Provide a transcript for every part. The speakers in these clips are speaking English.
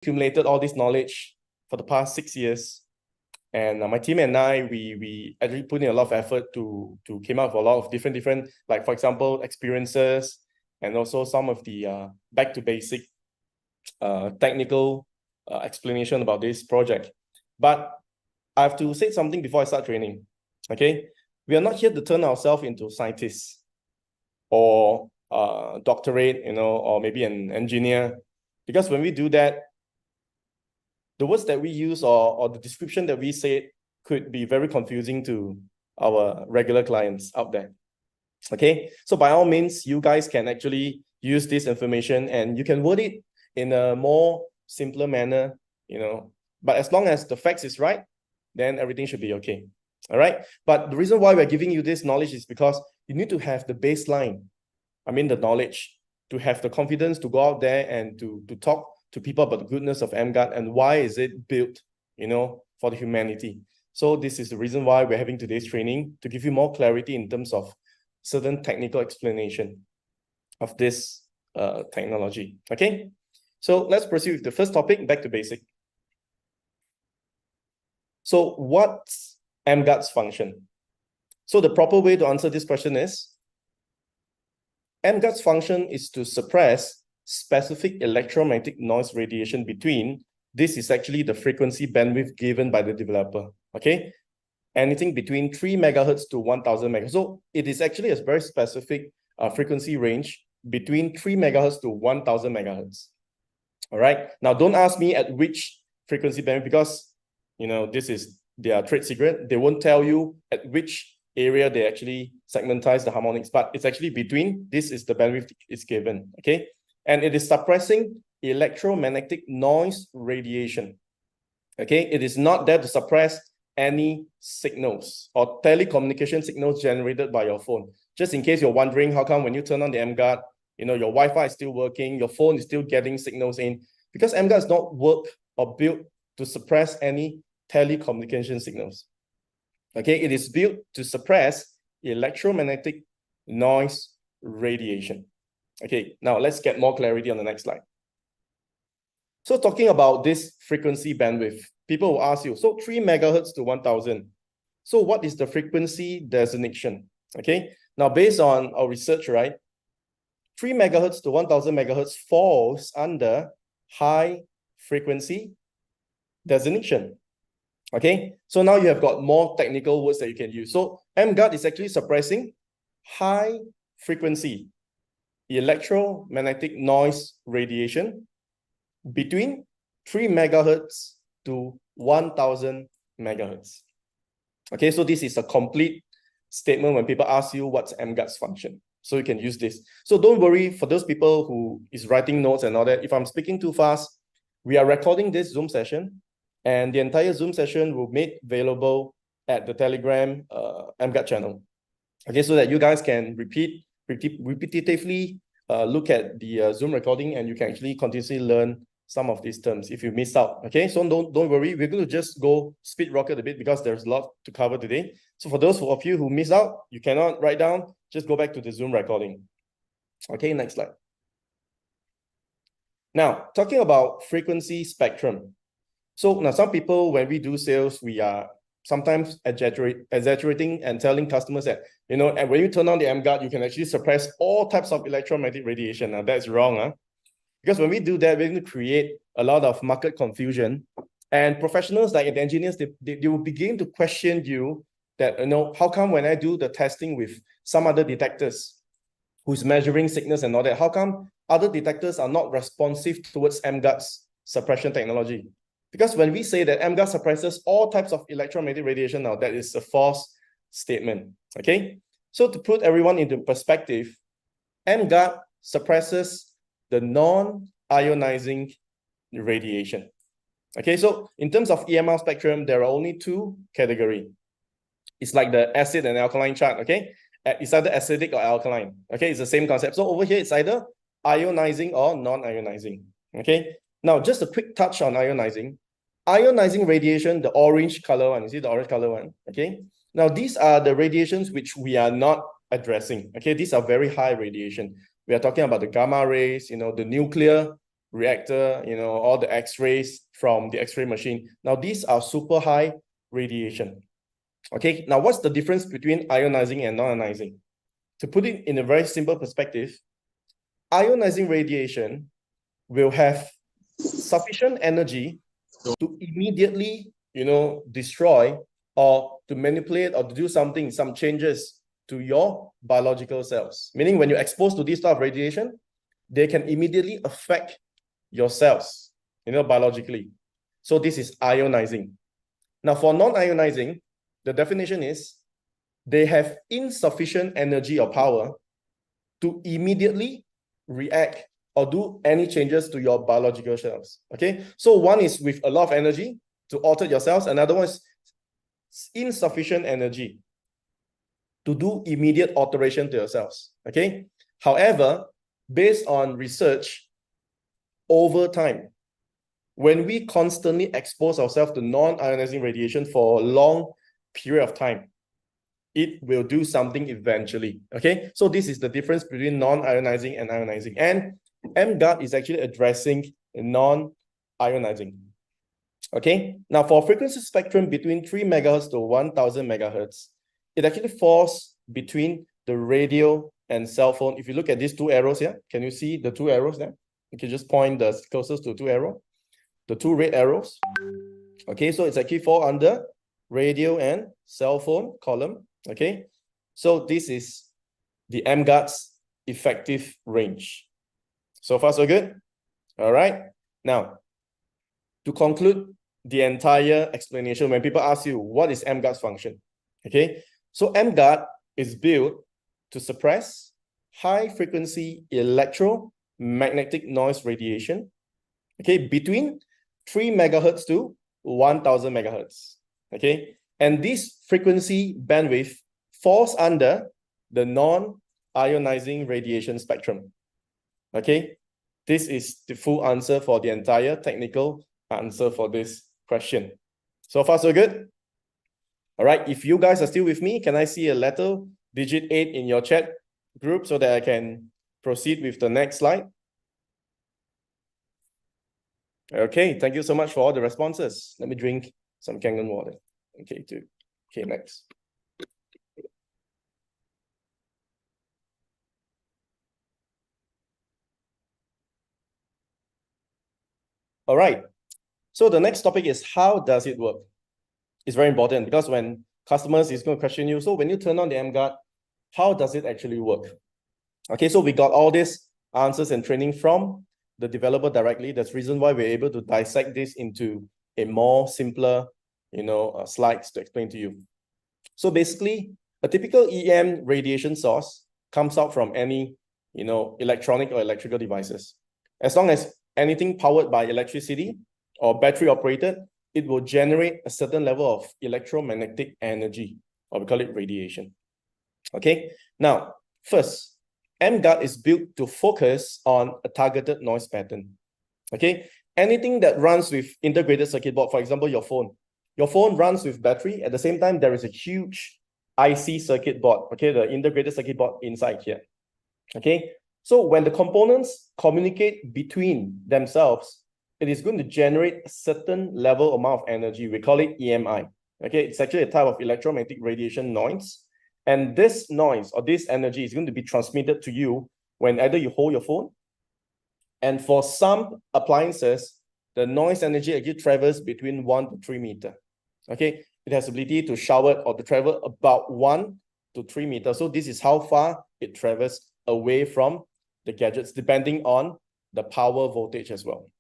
accumulated all this knowledge for the past 6 years. And my team and I, we actually put in a lot of effort to came up with a lot of different, like for example, experiences, and also some of the back to basic technical explanation about this project. But I have to say something before I start training. Okay, we are not here to turn ourselves into scientists or doctorate, or maybe an engineer, because when we do that, the words that we use or the description that we say could be very confusing to our regular clients out there. Okay, so by all means, you guys can actually use this information and you can word it in a more simpler manner, but as long as the facts is right, then everything should be okay. All right, but the reason why we're giving you this knowledge is because you need to have the baseline, the knowledge, to have the confidence to go out there and to talk to people about the goodness of emGuarde and why is it built, for the humanity. So this is the reason why we're having today's training, to give you more clarity in terms of certain technical explanation of this technology. Okay, so let's proceed with the first topic, back to basic. So what's emGuarde's function? So the proper way to answer this question is, emGuarde's function is to suppress specific electromagnetic noise radiation between, this is actually the frequency bandwidth given by the developer, okay? Anything between 3 megahertz to 1000 megahertz. So it is actually a very specific frequency range between 3 megahertz to 1000 megahertz. All right, now don't ask me at which frequency bandwidth, because this is their trade secret. They won't tell you at which area they actually segmentize the harmonics, but it's actually between, this is the bandwidth it's given, okay? And it is suppressing electromagnetic noise radiation, okay? It is not there to suppress any signals or telecommunication signals generated by your phone. Just in case you're wondering, how come when you turn on the emGuarde, your Wi-Fi is still working, your phone is still getting signals in? Because emGuarde is not worked or built to suppress any telecommunication signals. Okay, it is built to suppress electromagnetic noise radiation. Okay, now let's get more clarity on the next slide. So talking about this frequency bandwidth, people will ask you, so 3 megahertz to 1000. So what is the frequency designation? Okay, now based on our research, right, 3 megahertz to 1000 megahertz falls under high frequency designation. Okay, so now you have got more technical words that you can use. So emGuarde is actually suppressing high frequency electromagnetic noise radiation between 3 megahertz to 1000 megahertz. Okay, so this is a complete statement when people ask you what's emGuarde's function. So you can use this. So don't worry for those people who is writing notes and all that. If I'm speaking too fast, we are recording this Zoom session, and the entire Zoom session will be made available at the Telegram emGuarde channel. Okay, so that you guys can repetitively look at the Zoom recording, and you can actually continuously learn some of these terms if you miss out. Okay, so don't worry, we're going to just go speed rocket a bit because there's a lot to cover today. So for those of you who miss out, you cannot write down, just go back to the Zoom recording. Okay, next slide. Now, talking about frequency spectrum. So now some people, when we do sales, we are sometimes exaggerating and telling customers that, and when you turn on the emGuarde, you can actually suppress all types of electromagnetic radiation. Now that's wrong, huh? Because when we do that, we're going to create a lot of market confusion, and professionals like the engineers, they will begin to question you that, how come when I do the testing with some other detectors who's measuring signals and all that, how come other detectors are not responsive towards emGuarde's suppression technology? Because when we say that emGuarde suppresses all types of electromagnetic radiation, now that is a false statement, okay? So to put everyone into perspective, emGuarde suppresses the non-ionizing radiation. Okay, so in terms of EMR spectrum, there are only two categories. It's like the acid and alkaline chart, okay? It's either acidic or alkaline, okay? It's the same concept. So over here, it's either ionizing or non-ionizing, okay? Now, just a quick touch on ionizing. Ionizing radiation, the orange color one, you see the orange color one, okay? Now, these are the radiations which we are not addressing, okay? These are very high radiation. We are talking about the gamma rays, the nuclear reactor, all the X-rays from the X-ray machine. Now, these are super high radiation. Okay, now what's the difference between ionizing and non-ionizing? To put it in a very simple perspective, ionizing radiation will have sufficient energy to immediately, destroy or to manipulate or to do something, some changes to your biological cells. Meaning when you're exposed to this type of radiation, they can immediately affect your cells, biologically. So this is ionizing. Now for non-ionizing, the definition is they have insufficient energy or power to immediately react or do any changes to your biological cells. Okay, so one is with a lot of energy to alter your cells, another one is insufficient energy to do immediate alteration to your cells. Okay, however, based on research over time, when we constantly expose ourselves to non-ionizing radiation for a long period of time, it will do something eventually. Okay, so this is the difference between non-ionizing and ionizing. And emGuarde is actually addressing non-ionizing. Okay, now for frequency spectrum between 3 megahertz to 1000 megahertz, it actually falls between the radio and cell phone. If you look at these two arrows here, can you see the two arrows there? You can just point the closest to two arrows, the two red arrows. Okay, so it's actually fall under radio and cell phone column. Okay, so this is the emGuarde's effective range. So far, so good. All right. Now, to conclude the entire explanation, when people ask you, what is emGuarde's function? Okay, so emGuarde is built to suppress high-frequency electromagnetic noise radiation, okay, between 3 megahertz to 1000 megahertz. Okay, and this frequency bandwidth falls under the non-ionizing radiation spectrum. Okay, this is the full answer for the entire technical answer for this question. So far, so good. All right, if you guys are still with me, can I see a letter digit 8 in your chat group so that I can proceed with the next slide? Okay, thank you so much for all the responses. Let me drink some Kangen water. Okay, next. All right, so the next topic is how does it work? It's very important because when customers is going to question you, so when you turn on the emGuarde, how does it actually work? Okay, so we got all these answers and training from the developer directly. That's the reason why we're able to dissect this into a more simpler, slides to explain to you. So basically, a typical EM radiation source comes out from any, electronic or electrical devices. As long as anything powered by electricity or battery operated, it will generate a certain level of electromagnetic energy, or we call it radiation. Okay, now, first, emGuarde is built to focus on a targeted noise pattern. Okay, anything that runs with integrated circuit board, for example, your phone. Your phone runs with battery. At the same time, there is a huge IC circuit board, okay, the integrated circuit board inside here. Okay, so when the components communicate between themselves, it is going to generate a certain level amount of energy. We call it EMI. Okay, it's actually a type of electromagnetic radiation noise. And this noise or this energy is going to be transmitted to you when either you hold your phone. And for some appliances, the noise energy actually travels between 1 to 3 meters. Okay, it has the ability to shower or to travel about 1 to 3 meters. So this is how far it travels away from the gadgets, depending on the power voltage as well.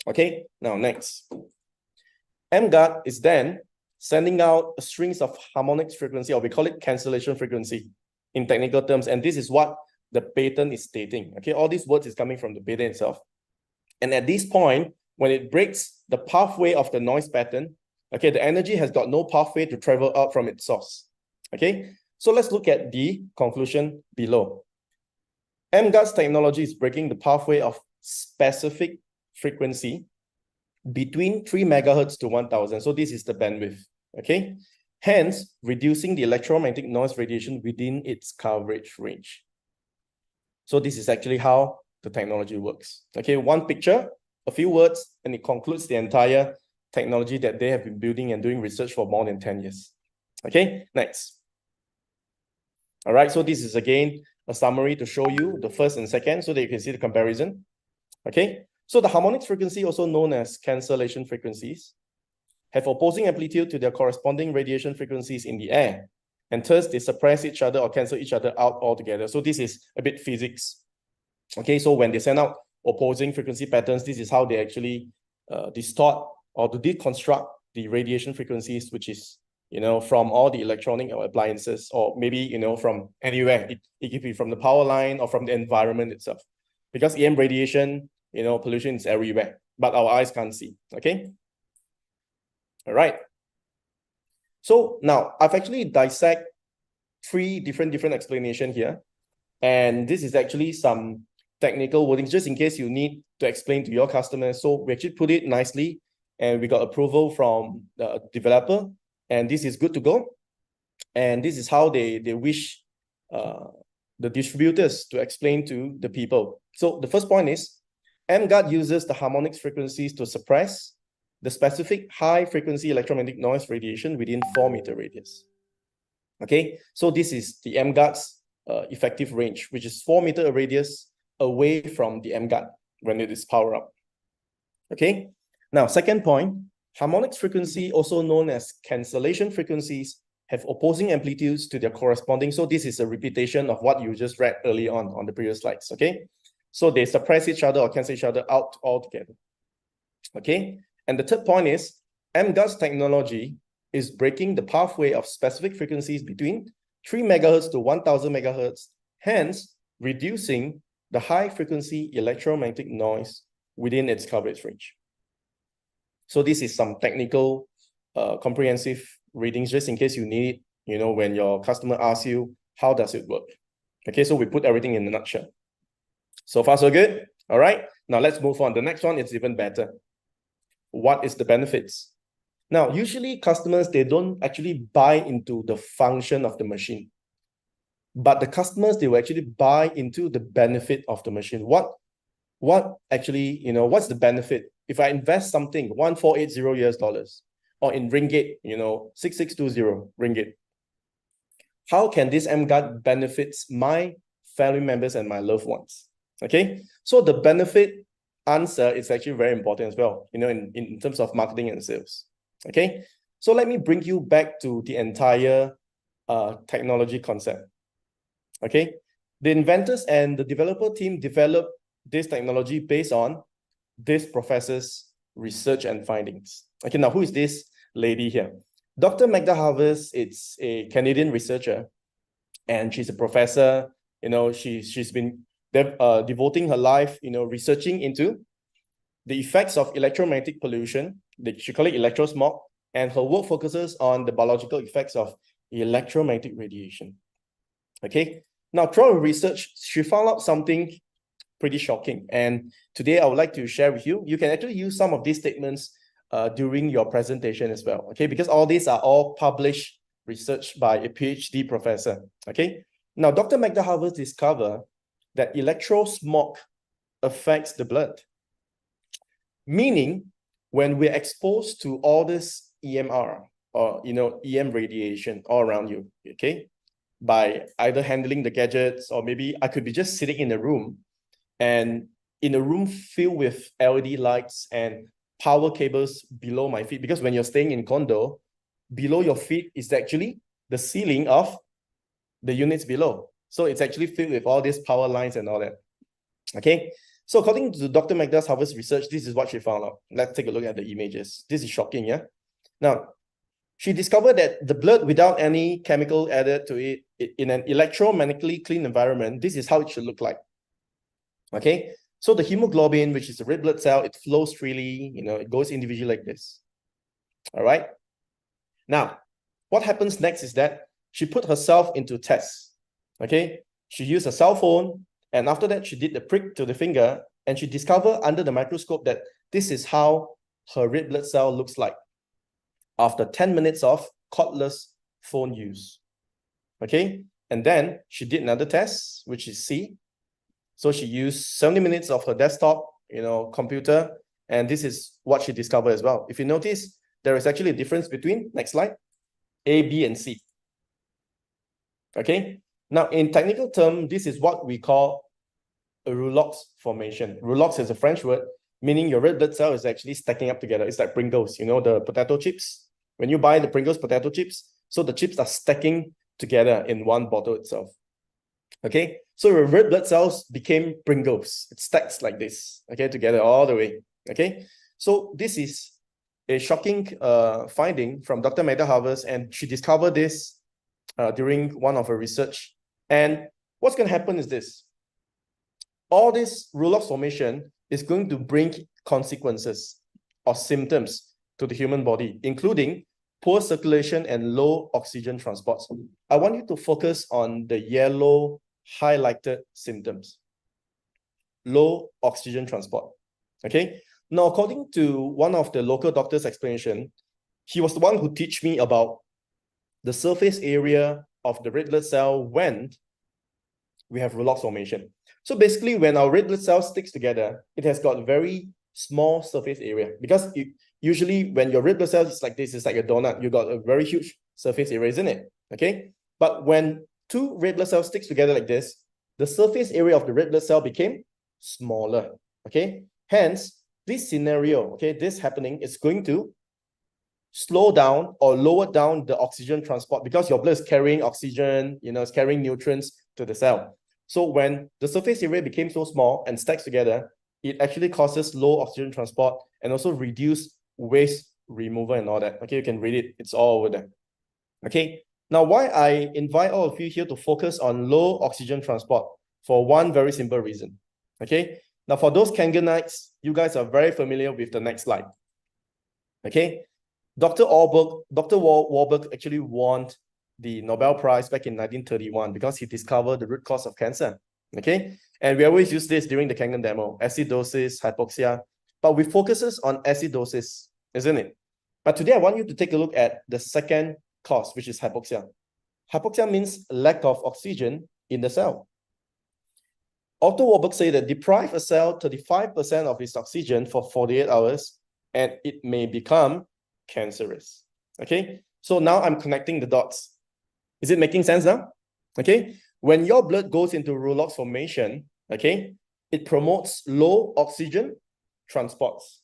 Okay, now next. emGuarde is then sending out a strings of harmonics frequency, or we call it cancellation frequency in technical terms. And this is what the patent is stating. Okay, all these words is coming from the patent itself. And at this point, when it breaks the pathway of the noise pattern, okay, the energy has got no pathway to travel out from its source. Okay, so let's look at the conclusion below. emGuarde's technology is breaking the pathway of specific frequency between 3 megahertz to 1000. So this is the bandwidth. Okay, hence reducing the electromagnetic noise radiation within its coverage range. So this is actually how the technology works. Okay, one picture, a few words, and it concludes the entire technology that they have been building and doing research for more than 10 years. Okay, next. All right, so this is again a summary to show you the first and second so that you can see the comparison. Okay, so the harmonic frequency, also known as cancellation frequencies, have opposing amplitude to their corresponding radiation frequencies in the air, and thus they suppress each other or cancel each other out altogether. So this is a bit physics. Okay, so when they send out opposing frequency patterns, this is how they actually distort or to deconstruct the radiation frequencies, which is, you know, from all the electronic appliances, or maybe, you know, from anywhere. It could be from the power line or from the environment itself. Because EM radiation, you know, pollution is everywhere, but our eyes can't see. Okay. All right. So now I've actually dissect three different explanations here. And this is actually some technical wordings, just in case you need to explain to your customers. So we actually put it nicely, and we got approval from the developer, and this is good to go. And this is how they wish the distributors to explain to the people. So the first point is, emGuarde uses the harmonics frequencies to suppress the specific high frequency electromagnetic noise radiation within 4-meter radius. Okay, so this is the emGuarde's effective range, which is 4-meter radius away from the emGuarde when it is powered up. Okay, now second point, harmonics frequency, also known as cancellation frequencies, have opposing amplitudes to their corresponding. So this is a repetition of what you just read early on the previous slides. Okay, so they suppress each other or cancel each other out altogether. Okay, and the third point is, emGuarde's technology is breaking the pathway of specific frequencies between 3 megahertz to 1000 megahertz, hence reducing the high frequency electromagnetic noise within its coverage range. So this is some technical, comprehensive readings, just in case you need, you know, when your customer asks you, how does it work? Okay, so we put everything in a nutshell. So far, so good. All right, now let's move on. The next one is even better. What is the benefits? Now, usually customers, they don't actually buy into the function of the machine, but the customers, they will actually buy into the benefit of the machine. What actually, you know, what's the benefit? If I invest something, $1480 or in ringgit, you know, 6620 ringgit, how can this emGuarde benefits my family members and my loved ones? Okay, so the benefit answer is actually very important as well, you know, in terms of marketing and sales. Okay, so let me bring you back to the entire technology concept. Okay, the inventors and the developer team developed this technology based on this professor's research and findings. Okay, now who is this lady here? Dr. Magda Havers, it's a Canadian researcher, and she's a professor. You know, she's been devoting her life, you know, researching into the effects of electromagnetic pollution. She calls it electrosmog, and her work focuses on the biological effects of electromagnetic radiation. Okay, now through her research, she found out something pretty shocking, and today I would like to share with you. You can actually use some of these statements during your presentation as well, okay, because all these are all published research by a PhD professor. Okay, now Dr. Magda Havers discovered that electrosmog affects the blood, meaning when we're exposed to all this EMR or, you know, EM radiation all around you, okay, by either handling the gadgets, or maybe I could be just sitting in a room, and in a room filled with LED lights and power cables below my feet, because when you're staying in condo, below your feet is actually the ceiling of the units below. So it's actually filled with all these power lines and all that. Okay, so according to Dr. Magda Havers' research, this is what she found out. Let's take a look at the images. This is shocking, yeah? Now, she discovered that the blood without any chemical added to it, in an electromagnetically clean environment, this is how it should look like. Okay, so the hemoglobin, which is the red blood cell, it flows freely, you know, it goes individually like this. All right. Now, what happens next is that she put herself into tests. Okay, she used a cell phone, and after that, she did the prick to the finger, and she discovered under the microscope that this is how her red blood cell looks like after 10 minutes of cordless phone use. Okay, and then she did another test, which is C. So she used 70 minutes of her desktop, computer, and this is what she discovered as well. If you notice, there is actually a difference between, next slide, A, B, and C. Okay, now in technical term, this is what we call a roulox formation. Roulox is a French word, meaning your red blood cell is actually stacking up together. It's like Pringles, the potato chips. When you buy the Pringles potato chips, so the chips are stacking together in one bottle itself. Okay, so your red blood cells became Pringles. It stacks like this, okay, together all the way. Okay, so this is a shocking finding from Dr. Magda Havers, and she discovered this during one of her research. And what's going to happen is this. All this roulox formation is going to bring consequences or symptoms to the human body, including poor circulation and low oxygen transports. I want you to focus on the yellow highlighted symptoms. Low oxygen transport. Okay. Now, according to one of the local doctor's explanation, he was the one who teach me about the surface area of the red blood cell when we have roulox formation. So basically, when our red blood cell sticks together, it has got very small surface area, because usually when your red blood cell is like this, it's like a donut, you got a very huge surface area, isn't it? Okay. But when two red blood cells sticks together like this, the surface area of the red blood cell became smaller. Okay. Hence, this scenario, okay, this happening is going to slow down or lower down the oxygen transport, because your blood is carrying oxygen, it's carrying nutrients to the cell. So when the surface area became so small and stacks together, it actually causes low oxygen transport and also reduce waste removal and all that. Okay, you can read it. It's all over there. Okay, now why I invite all of you here to focus on low oxygen transport? For one very simple reason. Okay, now for those Kanganites, you guys are very familiar with the next slide. Okay, Dr. Warburg actually won the Nobel Prize back in 1931 because he discovered the root cause of cancer. Okay, and we always use this during the Kangen demo: acidosis, hypoxia, but we focuses on acidosis, isn't it? But today I want you to take a look at the second cause, which is hypoxia. Hypoxia means lack of oxygen in the cell. Otto Warburg said that deprive a cell 35% of its oxygen for 48 hours, and it may become cancerous. Okay, so now I'm connecting the dots. Is it making sense now? Okay, when your blood goes into roulox formation, okay, it promotes low oxygen transports,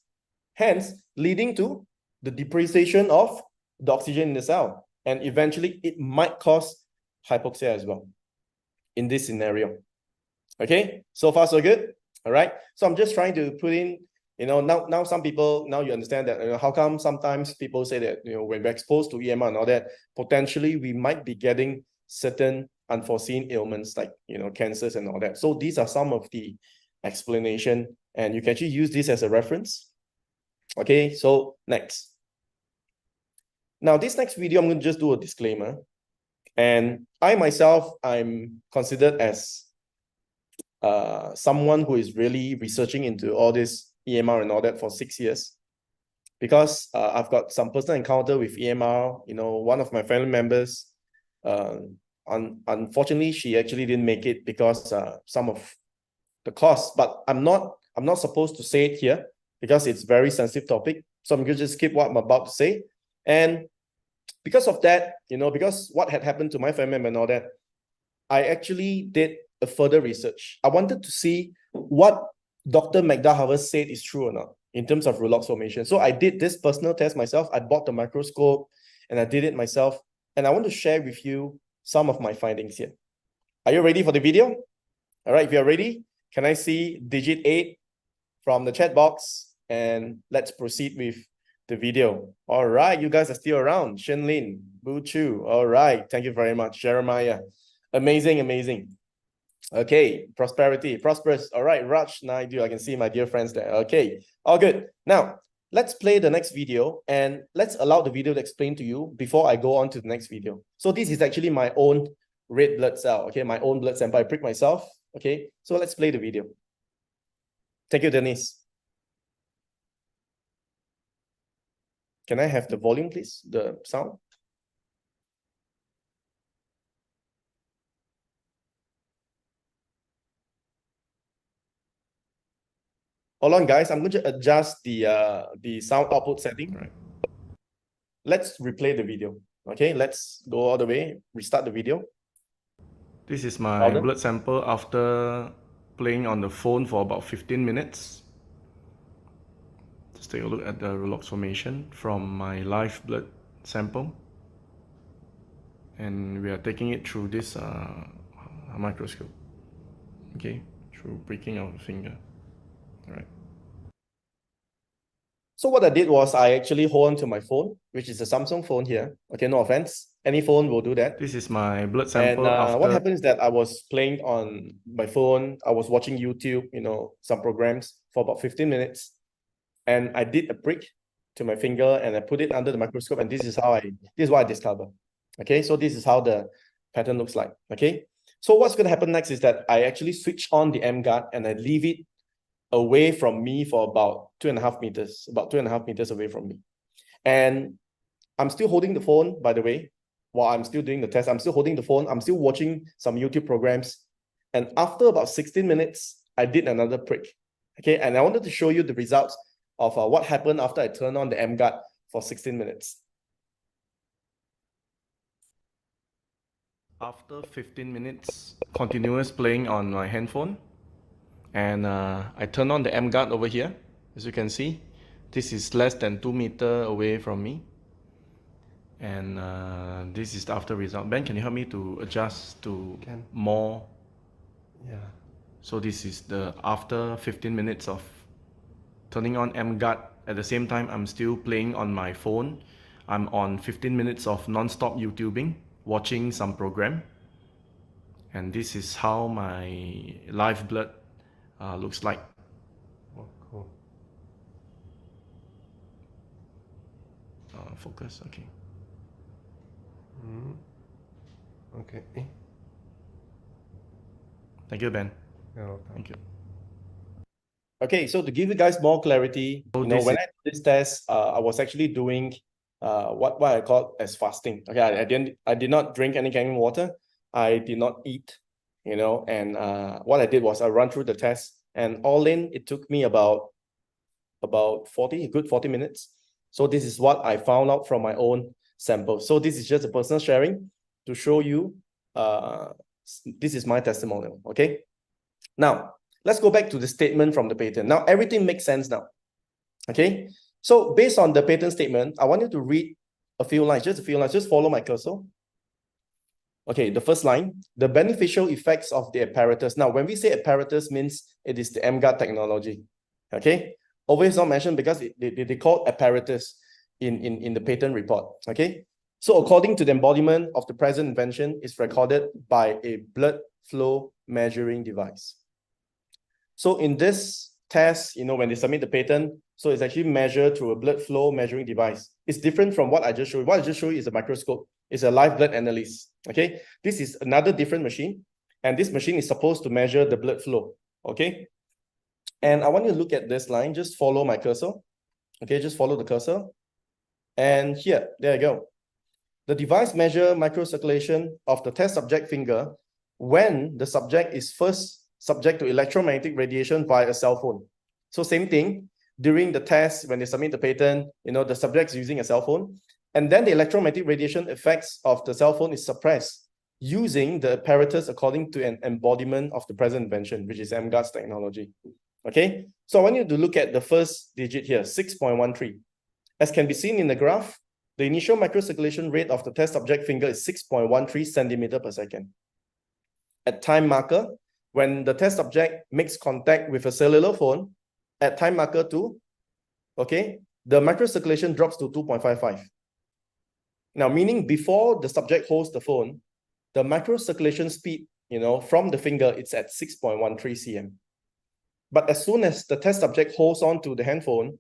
hence leading to the depreciation of the oxygen in the cell, and eventually it might cause hypoxia as well in this scenario. Okay, so far so good. All right, so I'm just trying to put in, now some people, now you understand that, how come sometimes people say that, when we're exposed to EMR and all that, potentially we might be getting certain unforeseen ailments like, cancers and all that. So these are some of the explanation, and you can actually use this as a reference. Okay, so next. Now this next video, I'm going to just do a disclaimer. And I myself, I'm considered as someone who is really researching into all this EMR and all that for 6 years, because I've got some personal encounter with EMR. One of my family members, unfortunately, she actually didn't make it because some of the costs. But I'm not supposed to say it here because it's very sensitive topic. So I'm going to just skip what I'm about to say. And because of that, because what had happened to my family member and all that, I actually did a further research. I wanted to see what Dr. Magda Havers said is true or not in terms of roulox formation. So I did this personal test myself. I bought the microscope and I did it myself. And I want to share with you some of my findings here. Are you ready for the video? All right, if you're ready, can I see digit 8 from the chat box? And let's proceed with the video. All right, you guys are still around. Shenlin, Bu Chu. All right, thank you very much. Jeremiah. Amazing, amazing. Okay, prosperous. All right, Raj Naidu, I can see my dear friends there. Okay, all good. Now, let's play the next video and let's allow the video to explain to you before I go on to the next video. So this is actually my own red blood cell, okay, my own blood sample. I prick myself, okay? So let's play the video. Thank you, Denise. Can I have the volume, please? The sound? Hold on, guys. I'm going to adjust the sound output setting. Right. Let's replay the video. Okay, let's go all the way, restart the video. This is my Louder. blood sample after playing on the phone for about 15 minutes. Let's take a look at the Rolox formation from my live blood sample. And we are taking it through this microscope. Okay, through breaking of the finger. All right. So what I did was I actually hold on to my phone, which is a Samsung phone here. Okay, no offense. Any phone will do that. This is my blood And sample after. what happened is that I was playing on my phone. I was watching YouTube, some programs for about 15 minutes. And I did a prick to my finger and I put it under the microscope. And this is what I discovered. Okay, so this is how the pattern looks like. Okay, so what's going to happen next is that I actually switch on the emGuarde and I leave it away from me for about 2.5 meters, about 2.5 meters away from me. And I'm still holding the phone, by the way, while I'm still doing the test. I'm still holding the phone. I'm still watching some YouTube programs. And after about 16 minutes, I did another prick. Okay, and I wanted to show you the results of what happened after I turned on the emGuarde for 16 minutes. After 15 minutes continuous playing on my handphone, and I turn on the emGuarde over here. As you can see, this is less than 2 meters away from me. And this is the after result. Ben, can you help me to adjust to more? Yeah. So this is the after 15 minutes of turning on emGuarde. At the same time, I'm still playing on my phone. I'm on 15 minutes of non-stop YouTubing, watching some program. And this is how my live blood looks like. Oh, cool. Focus, okay. Okay. Thank you, Ben. You're welcome. Thank you. Okay, so to give you guys more clarity, when I did this test, I was actually doing what I call as fasting. Okay, I did not drink any kind of water. I did not eat, and what I did was I run through the test, and all in, it took me about 40 minutes. So this is what I found out from my own sample. So this is just a personal sharing to show you this is my testimonial. Okay, now let's go back to the statement from the patent. Now everything makes sense now. Okay, so based on the patent statement, I want you to read a few lines, just follow my cursor. Okay, the first line, the beneficial effects of the apparatus. Now, when we say apparatus, means it is the emGuarde technology. Okay, always not mentioned because they call apparatus in the patent report. Okay, so according to the embodiment of the present invention, is recorded by a blood flow measuring device. So in this test, when they submit the patent, so it's actually measured through a blood flow measuring device. It's different from what I just showed you. What I just showed you is a microscope. It's a live blood analysis. Okay, this is another different machine, and this machine is supposed to measure the blood flow. Okay, and I want you to look at this line. Just follow my cursor. Okay, just follow the cursor, and here, there you go. The device measures microcirculation of the test subject finger when the subject is first subject to electromagnetic radiation via a cell phone. So same thing, during the test, when they submit the patent, the subject is using a cell phone, and then the electromagnetic radiation effects of the cell phone is suppressed using the apparatus according to an embodiment of the present invention, which is emGuarde's technology. Okay, so I want you to look at the first digit here, 6.13. As can be seen in the graph, the initial microcirculation rate of the test subject finger is 6.13 centimeter per second. At time marker, when the test subject makes contact with a cellular phone, at time marker 2, okay, the microcirculation drops to 2.55. Now, meaning before the subject holds the phone, the microcirculation speed, from the finger, it's at 6.13 cm. But as soon as the test subject holds on to the handphone,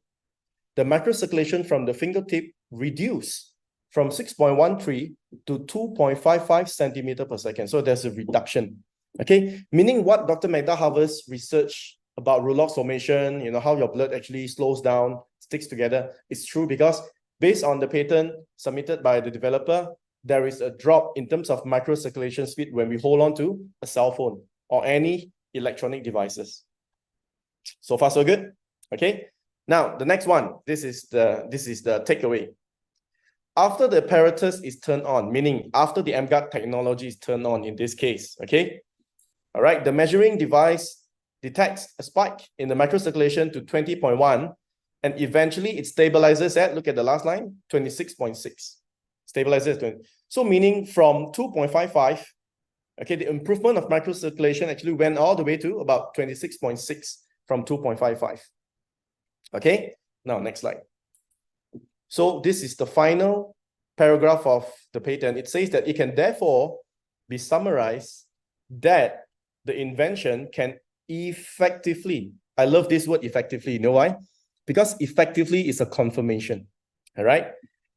the microcirculation from the fingertip reduce from 6.13 to 2.55 centimeter per second. So there's a reduction. Okay, meaning what Dr. Magda Harvard's research about Rolox formation, how your blood actually slows down, sticks together, is true because based on the patent submitted by the developer, there is a drop in terms of microcirculation speed when we hold on to a cell phone or any electronic devices. So far, so good? Okay. Now the next one, this is the takeaway. After the apparatus is turned on, meaning after the emGuarde technology is turned on in this case, okay? All right, the measuring device detects a spike in the microcirculation to 20.1, and eventually it stabilizes at, look at the last line, 26.6. Stabilizes at 20. So meaning from 2.55, okay, the improvement of microcirculation actually went all the way to about 26.6 from 2.55. Okay, now next slide. So this is the final paragraph of the patent. It says that it can therefore be summarized that the invention can effectively, I love this word effectively, you know why? Because effectively is a confirmation, all right?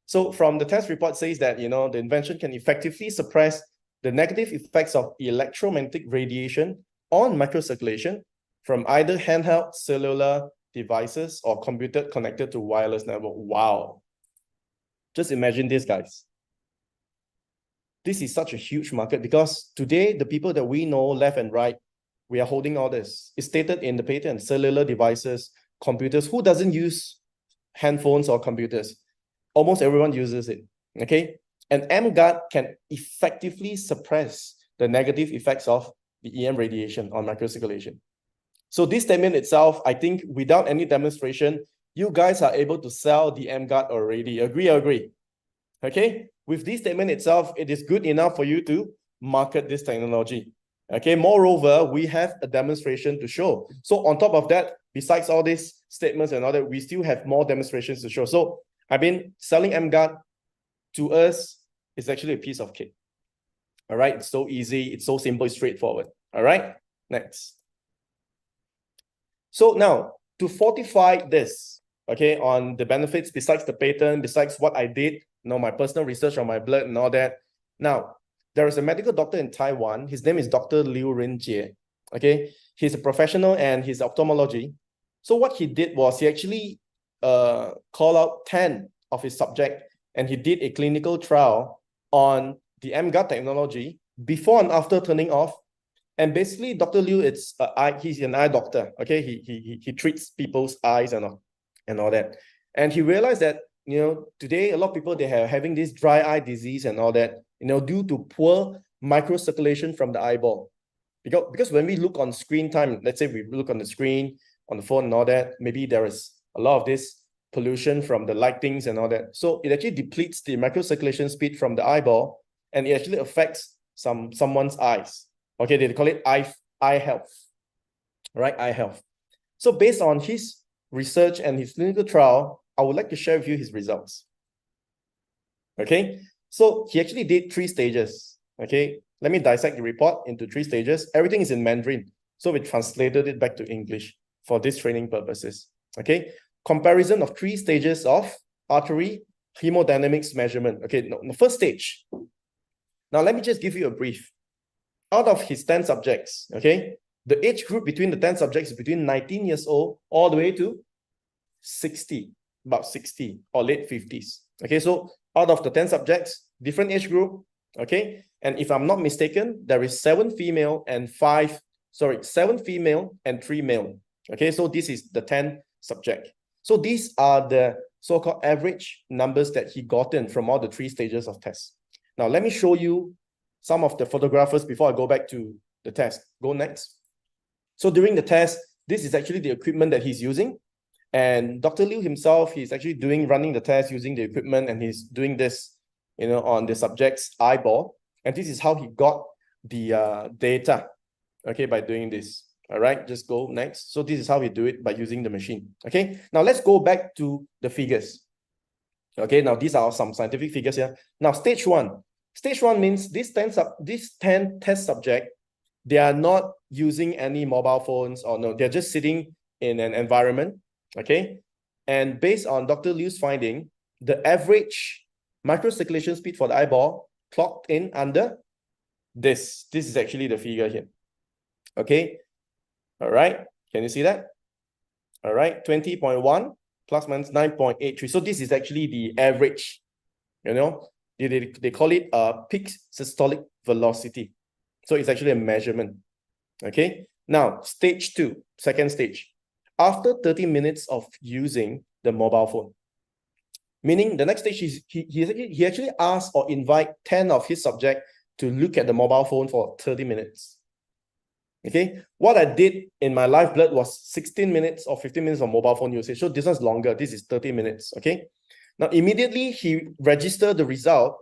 So from the test report says that, you know, the invention can effectively suppress the negative effects of electromagnetic radiation on microcirculation from either handheld cellular devices or computer connected to wireless network. Wow. Just imagine this, guys. This is such a huge market because today, the people that we know left and right, we are holding all this. It's stated in the patent, cellular devices, computers. Who doesn't use handphones or computers? Almost everyone uses it, okay? And emGuarde can effectively suppress the negative effects of the EM radiation on microcirculation. So this statement itself, I think without any demonstration, you guys are able to sell the emGuarde already. Agree? Okay? With this statement itself, it is good enough for you to market this technology. Okay? Moreover, we have a demonstration to show. So on top of that, besides all these statements and all that, we still have more demonstrations to show. So I mean, selling emGuarde to us is actually a piece of cake. All right? It's so easy. It's so simple. It's straightforward. All right? Next. So now, to fortify this, okay, on the benefits besides the patent, besides what I did, you know, my personal research on my blood and all that. Now, there is a medical doctor in Taiwan. His name is Dr. Liu Renjie. Okay, he's a professional and he's ophthalmology. So what he did was he actually called out 10 of his subjects and he did a clinical trial on the emGuarde technology before and after turning off. And basically, Dr. Liu, he's an eye doctor. Okay, he treats people's eyes and all that. And he realized that, you know, today a lot of people, they are having this dry eye disease and all that, you know, due to poor microcirculation from the eyeball. Because when we look on screen time, let's say we look on the screen, on the phone and all that, maybe there is a lot of this pollution from the lightings and all that. So it actually depletes the microcirculation speed from the eyeball, and it actually affects someone's eyes. Okay, they call it eye health, right? Eye health. So based on his research and his clinical trial, I would like to share with you his results. Okay, so he actually did 3 stages. Okay, let me dissect the report into 3 stages. Everything is in Mandarin, so we translated it back to English for this training purposes. Okay, comparison of 3 stages of artery hemodynamics measurement. Okay, the first stage. Now let me just give you a brief. Out of his 10 subjects, okay, the age group between the 10 subjects is between 19 years old all the way to 60, about 60 or late 50s. Okay, so out of the 10 subjects, different age group, okay, and if I'm not mistaken, there is 7 female and 3 male. Okay, so this is the 10 subject. So these are the so-called average numbers that he gotten from all the 3 stages of test. Now, let me show you some of the photographers before I go back to the test. Go next. So during the test, this is actually the equipment that he's using. And Dr. Liu himself, he's actually running the test using the equipment, and he's doing this, you know, on the subject's eyeball. And this is how he got the data, okay, by doing this. All right, just go next. So this is how we do it by using the machine. Okay, now let's go back to the figures. Okay, now these are some scientific figures here. Now, stage 1. Stage 1 means these 10 test subjects, they are not using any mobile phones, or no, they're just sitting in an environment, okay? And based on Dr. Liu's finding, the average microcirculation speed for the eyeball clocked in under this. This is actually the figure here, okay? All right, can you see that? All right, 20.1 plus minus 9.83. So this is actually the average, you know? They call it peak systolic velocity. So it's actually a measurement. Okay. Now, stage 2, second stage. after 30 minutes of using the mobile phone. Meaning the next stage, he actually asked or invite 10 of his subjects to look at the mobile phone for 30 minutes. Okay, what I did in my live blood was 16 minutes or 15 minutes of mobile phone usage. So this one's longer. This is 30 minutes. Okay, now immediately he registered the result.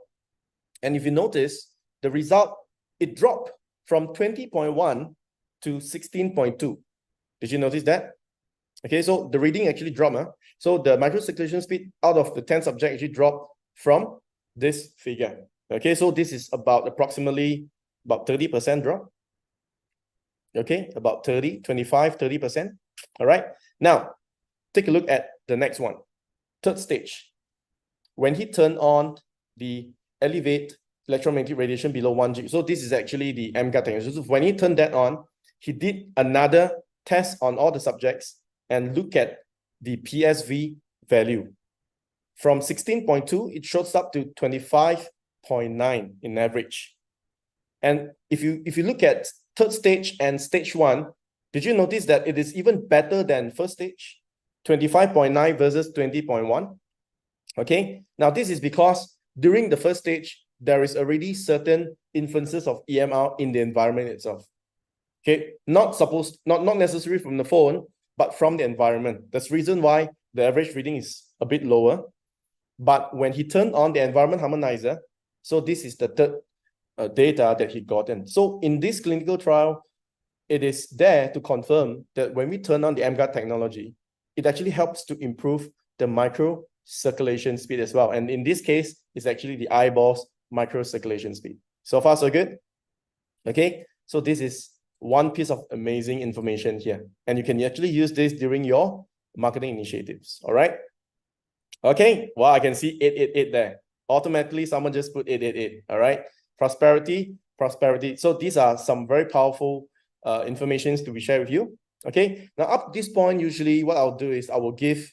And if you notice, the result, it dropped from 20.1 to 16.2. Did you notice that? Okay, so the reading actually dropped. So the microcirculation speed out of the 10 subjects actually dropped from this figure. Okay, so this is about approximately about 30% drop. Okay, about 25, 30%. All right, now take a look at the next one. Third stage. When he turned on the elevate electromagnetic radiation below 1 G. So this is actually the emGuarde technology. So when he turned that on, he did another test on all the subjects and look at the PSV value. From 16.2, it shows up to 25.9 in average. And if you look at third stage and stage 1, did you notice that it is even better than first stage? 25.9 versus 20.1. Okay, now this is because during the first stage, there is already certain inferences of EMR in the environment itself. Okay, not necessary from the phone, but from the environment. That's the reason why the average reading is a bit lower. But when he turned on the environment harmonizer, so this is the third data that he gotten. So in this clinical trial, it is there to confirm that when we turn on the emGuarde technology, it actually helps to improve the microcirculation speed as well. And in this case, it's actually the eyeball's microcirculation speed. So far, so good? Okay, so this is one piece of amazing information here. And you can actually use this during your marketing initiatives, all right? Okay, well, I can see 888 there. Automatically, someone just put 888, all right? Prosperity. So these are some very powerful informations to be shared with you. Okay, now up to this point, usually what I'll do is I will give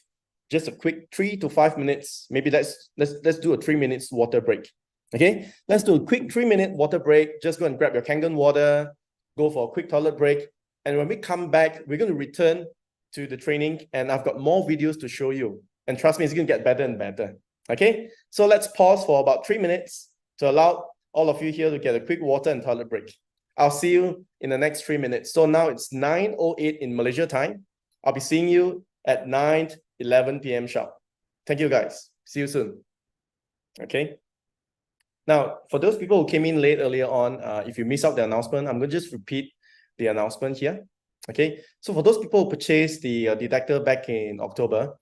just a quick 3 to 5 minutes. Maybe let's do a 3 minutes water break. Okay, let's do a quick 3-minute water break. Just go and grab your Kangen water, go for a quick toilet break. And when we come back, we're going to return to the training and I've got more videos to show you. And trust me, it's going to get better and better. Okay, so let's pause for about 3 minutes to allow all of you here to get a quick water and toilet break. I'll see you in the next 3 minutes. So now it's 9:08 in Malaysia time. I'll be seeing you at 9:11 p.m. sharp. Thank you guys. See you soon. Okay. Now, for those people who came in late earlier on, if you miss out the announcement, I'm going to just repeat the announcement here. Okay. So for those people who purchased the detector back in October,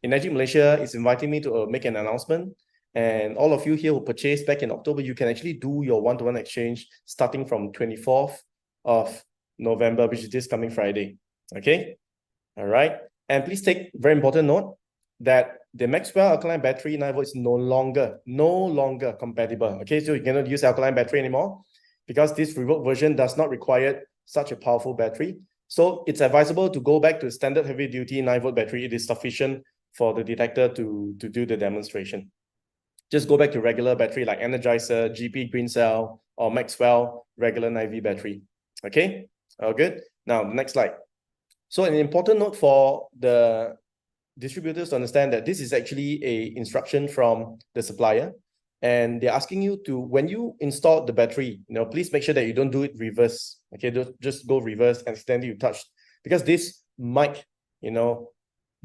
Energic Malaysia is inviting me to make an announcement. And all of you here who purchased back in October, you can actually do your one-to-one exchange starting from 24th of November, which is this coming Friday. Okay. All right. And please take very important note that the Maxwell alkaline battery 9 volt is no longer compatible. Okay, so you cannot use alkaline battery anymore because this reworked version does not require such a powerful battery. So it's advisable to go back to standard heavy duty 9 volt battery. It is sufficient for the detector to do the demonstration. Just go back to regular battery like Energizer, GP Green Cell, or Maxwell regular 9V battery. Okay, all good. Now, next slide. So an important note for the distributors to understand that this is actually a instruction from the supplier, and they're asking you to, when you install the battery, please make sure that you don't do it reverse. Okay, don't just go reverse and accidentally you touch, because this might,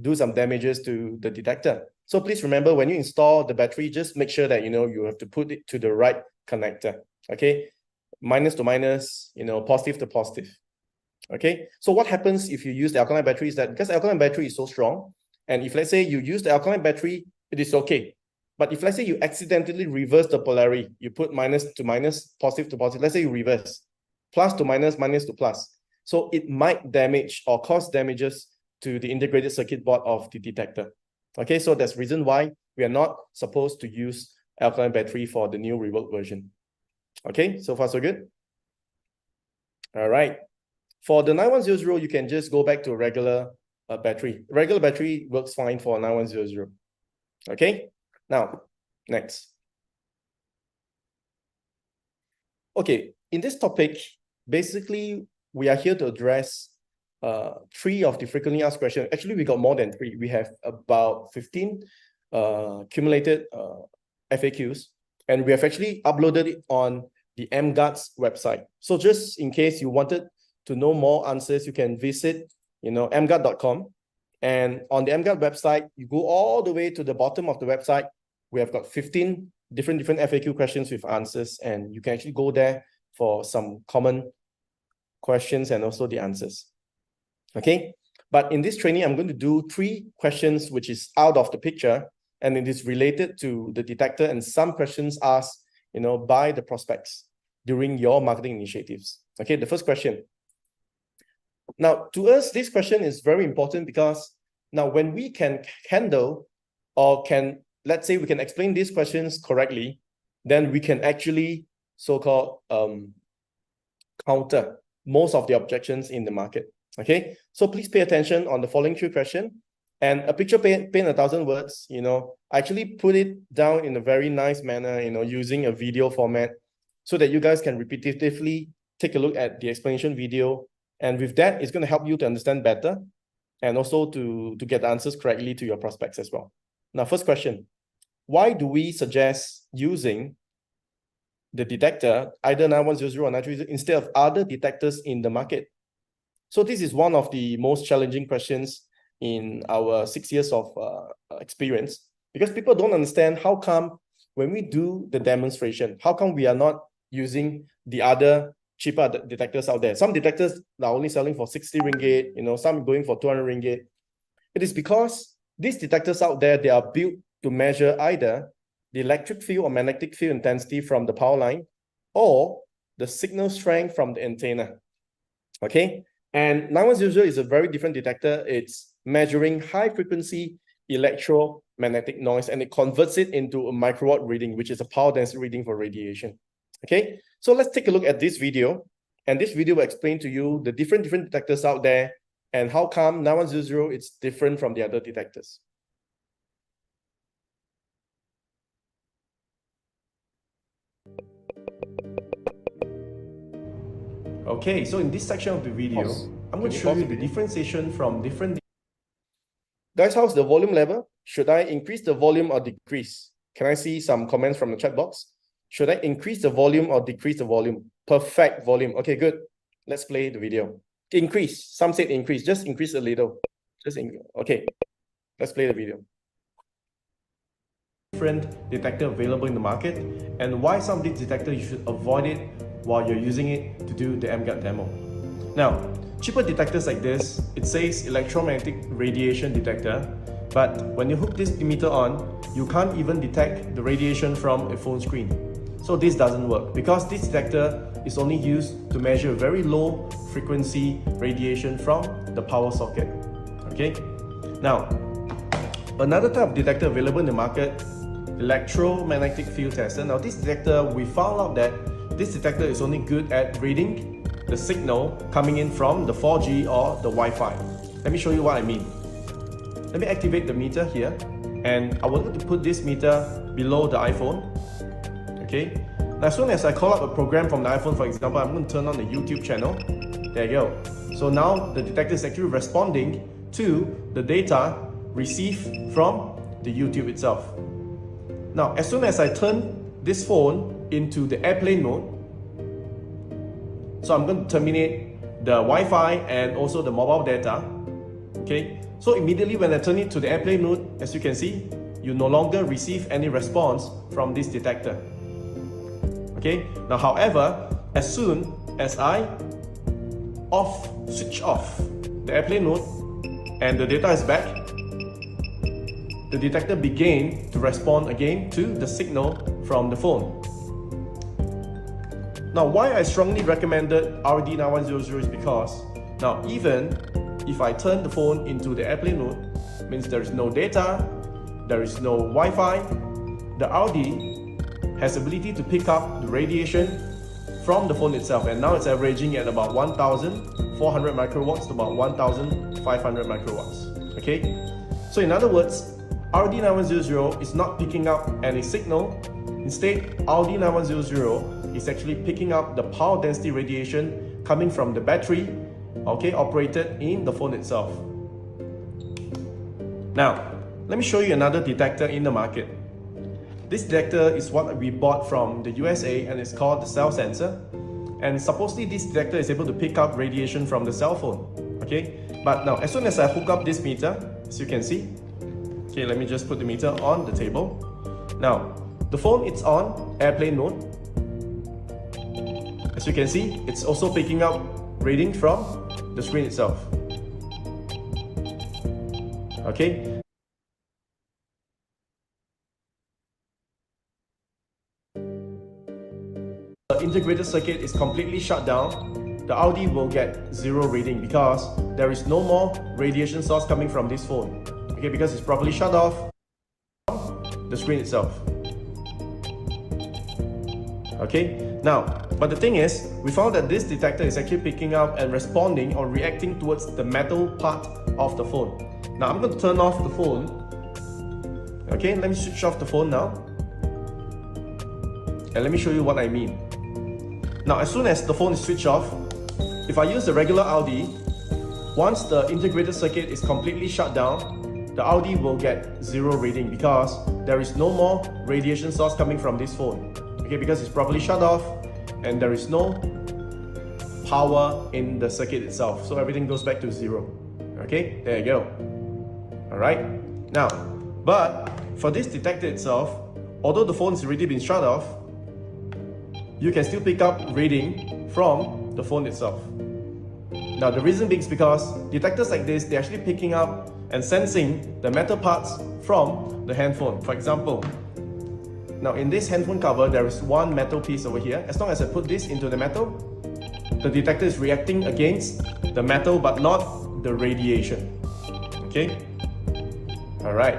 do some damages to the detector. So please remember, when you install the battery, just make sure that you have to put it to the right connector. Okay, minus to minus, positive to positive. Okay, so what happens if you use the alkaline battery is that because the alkaline battery is so strong, and if let's say you use the alkaline battery, it is okay. But if let's say you accidentally reverse the polarity, you put minus to minus, positive to positive, let's say you reverse, plus to minus, minus to plus. So it might damage or cause damages to the integrated circuit board of the detector. Okay, so that's the reason why we are not supposed to use alkaline battery for the new reworked version. Okay, so far so good? All right. For the 9100, you can just go back to a regular battery. Regular battery works fine for 9100. Okay, now, next. Okay, in this topic, basically, we are here to address 3 of the frequently asked questions. Actually, we got more than 3. We have about 15 accumulated FAQs, and we have actually uploaded it on the emGuarde's website. So just in case you wanted to know more answers, you can visit, emGuarde.com. And on the emGuarde website, you go all the way to the bottom of the website. We have got 15 different FAQ questions with answers, and you can actually go there for some common questions and also the answers. Okay, but in this training, I'm going to do 3 questions which is out of the picture, and it is related to the detector and some questions asked, by the prospects during your marketing initiatives. Okay, the first question. Now, to us, this question is very important because now when we can handle or let's say we can explain these questions correctly, then we can actually so-called counter most of the objections in the market. Okay, so please pay attention on the following 3 questions. And a picture paint 1,000 words, I actually put it down in a very nice manner, using a video format so that you guys can repetitively take a look at the explanation video. And with that, it's going to help you to understand better and also to get the answers correctly to your prospects as well. Now, first question, why do we suggest using the detector, either 9100 or 9300, instead of other detectors in the market? So this is one of the most challenging questions in our 6 years of experience, because people don't understand how come when we do the demonstration, how come we are not using the other cheaper detectors out there. Some detectors are only selling for 60 ringgit, some going for 200 ringgit. It is because these detectors out there, they are built to measure either the electric field or magnetic field intensity from the power line or the signal strength from the antenna. Okay, and 9100 is a very different detector. It's measuring high frequency electromagnetic noise, and it converts it into a microwatt reading, which is a power density reading for radiation. Okay, so let's take a look at this video, and this video will explain to you the different detectors out there and how come 9100 is different from the other detectors. Okay, so in this section of the video, I'm going to show you the differentiation from different. Guys, how's the volume level? Should I increase the volume or decrease? Can I see some comments from the chat box? Should I increase the volume or decrease the volume? Perfect volume. Okay, good. Let's play the video. Increase. Some said increase. Just increase a little. Okay. Let's play the video. Different detector available in the market, and why some of these detectors you should avoid it while you're using it to do the emGuarde demo. Now, cheaper detectors like this, it says electromagnetic radiation detector, but when you hook this emitter on, you can't even detect the radiation from a phone screen. So this doesn't work because this detector is only used to measure very low frequency radiation from the power socket. Okay, now another type of detector available in the market, electromagnetic field tester. Now this detector, we found out that this detector is only good at reading the signal coming in from the 4G or the Wi-Fi. Let me show you what I mean. Let me activate the meter here, and I want to put this meter below the iPhone. Okay, now as soon as I call up a program from the iPhone, for example, I'm going to turn on the YouTube channel. There you go. So now the detector is actually responding to the data received from the YouTube itself. Now, as soon as I turn this phone into the airplane mode, so I'm going to terminate the Wi-Fi and also the mobile data. Okay, so immediately when I turn it to the airplane mode, as you can see, you no longer receive any response from this detector. Okay, now however, as soon as I switch off the airplane mode and the data is back, the detector began to respond again to the signal from the phone. Now, why I strongly recommended RD9100 is because now even if I turn the phone into the airplane mode, means there is no data, there is no Wi-Fi, the RD has ability to pick up the radiation from the phone itself, and now it's averaging at about 1,400 microwatts to about 1,500 microwatts. Okay, so in other words, RD9100 is not picking up any signal. Instead, RD9100 is actually picking up the power density radiation coming from the battery okay, operated in the phone itself. Now, let me show you another detector in the market. This detector is what we bought from the USA and it's called the cell sensor. And supposedly this detector is able to pick up radiation from the cell phone, okay? But now, as soon as I hook up this meter, as you can see, okay, let me just put the meter on the table. Now, the phone is on airplane mode. As you can see, it's also picking up reading from the screen itself. Okay. The integrated circuit is completely shut down. The RD will get 0 reading because there is no more radiation source coming from this phone. Okay, because it's properly shut off from the screen itself. Okay, now, but the thing is, we found that this detector is actually picking up and responding or reacting towards the metal part of the phone. Now, I'm going to turn off the phone. Okay, let me switch off the phone now. And let me show you what I mean. Now, as soon as the phone is switched off, if I use the regular RD, once the integrated circuit is completely shut down, the RD will get 0 reading because there is no more radiation source coming from this phone. Okay, because it's properly shut off and there is no power in the circuit itself. So everything goes back to 0. Okay, there you go. Alright, now, but for this detector itself, although the phone's already been shut off, you can still pick up reading from the phone itself. Now, the reason being is because detectors like this, they're actually picking up and sensing the metal parts from the handphone. For example, now in this handphone cover, there is one metal piece over here. As long as I put this into the metal, the detector is reacting against the metal but not the radiation. Okay? Alright.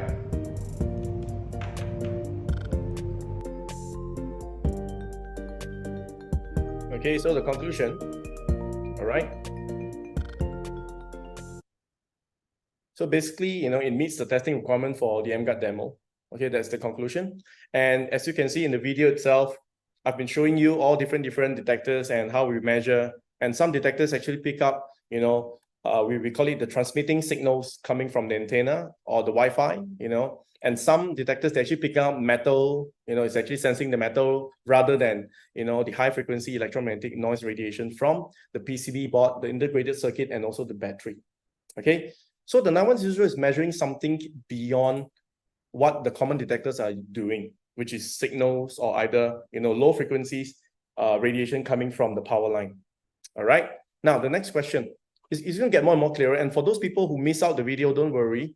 Okay, so the conclusion. Alright. So basically, it meets the testing requirement for the emGuarde demo. Okay, that's the conclusion. And as you can see in the video itself, I've been showing you all different detectors and how we measure. And some detectors actually pick up, we call it the transmitting signals coming from the antenna or the Wi-Fi, And some detectors, they actually pick up metal, it's actually sensing the metal rather than, the high frequency electromagnetic noise radiation from the PCB board, the integrated circuit, and also the battery. Okay, so the 9100 is measuring something beyond what the common detectors are doing, which is signals or either, low frequencies, radiation coming from the power line. All right, now the next question is going to get more and more clearer. And for those people who miss out the video, don't worry.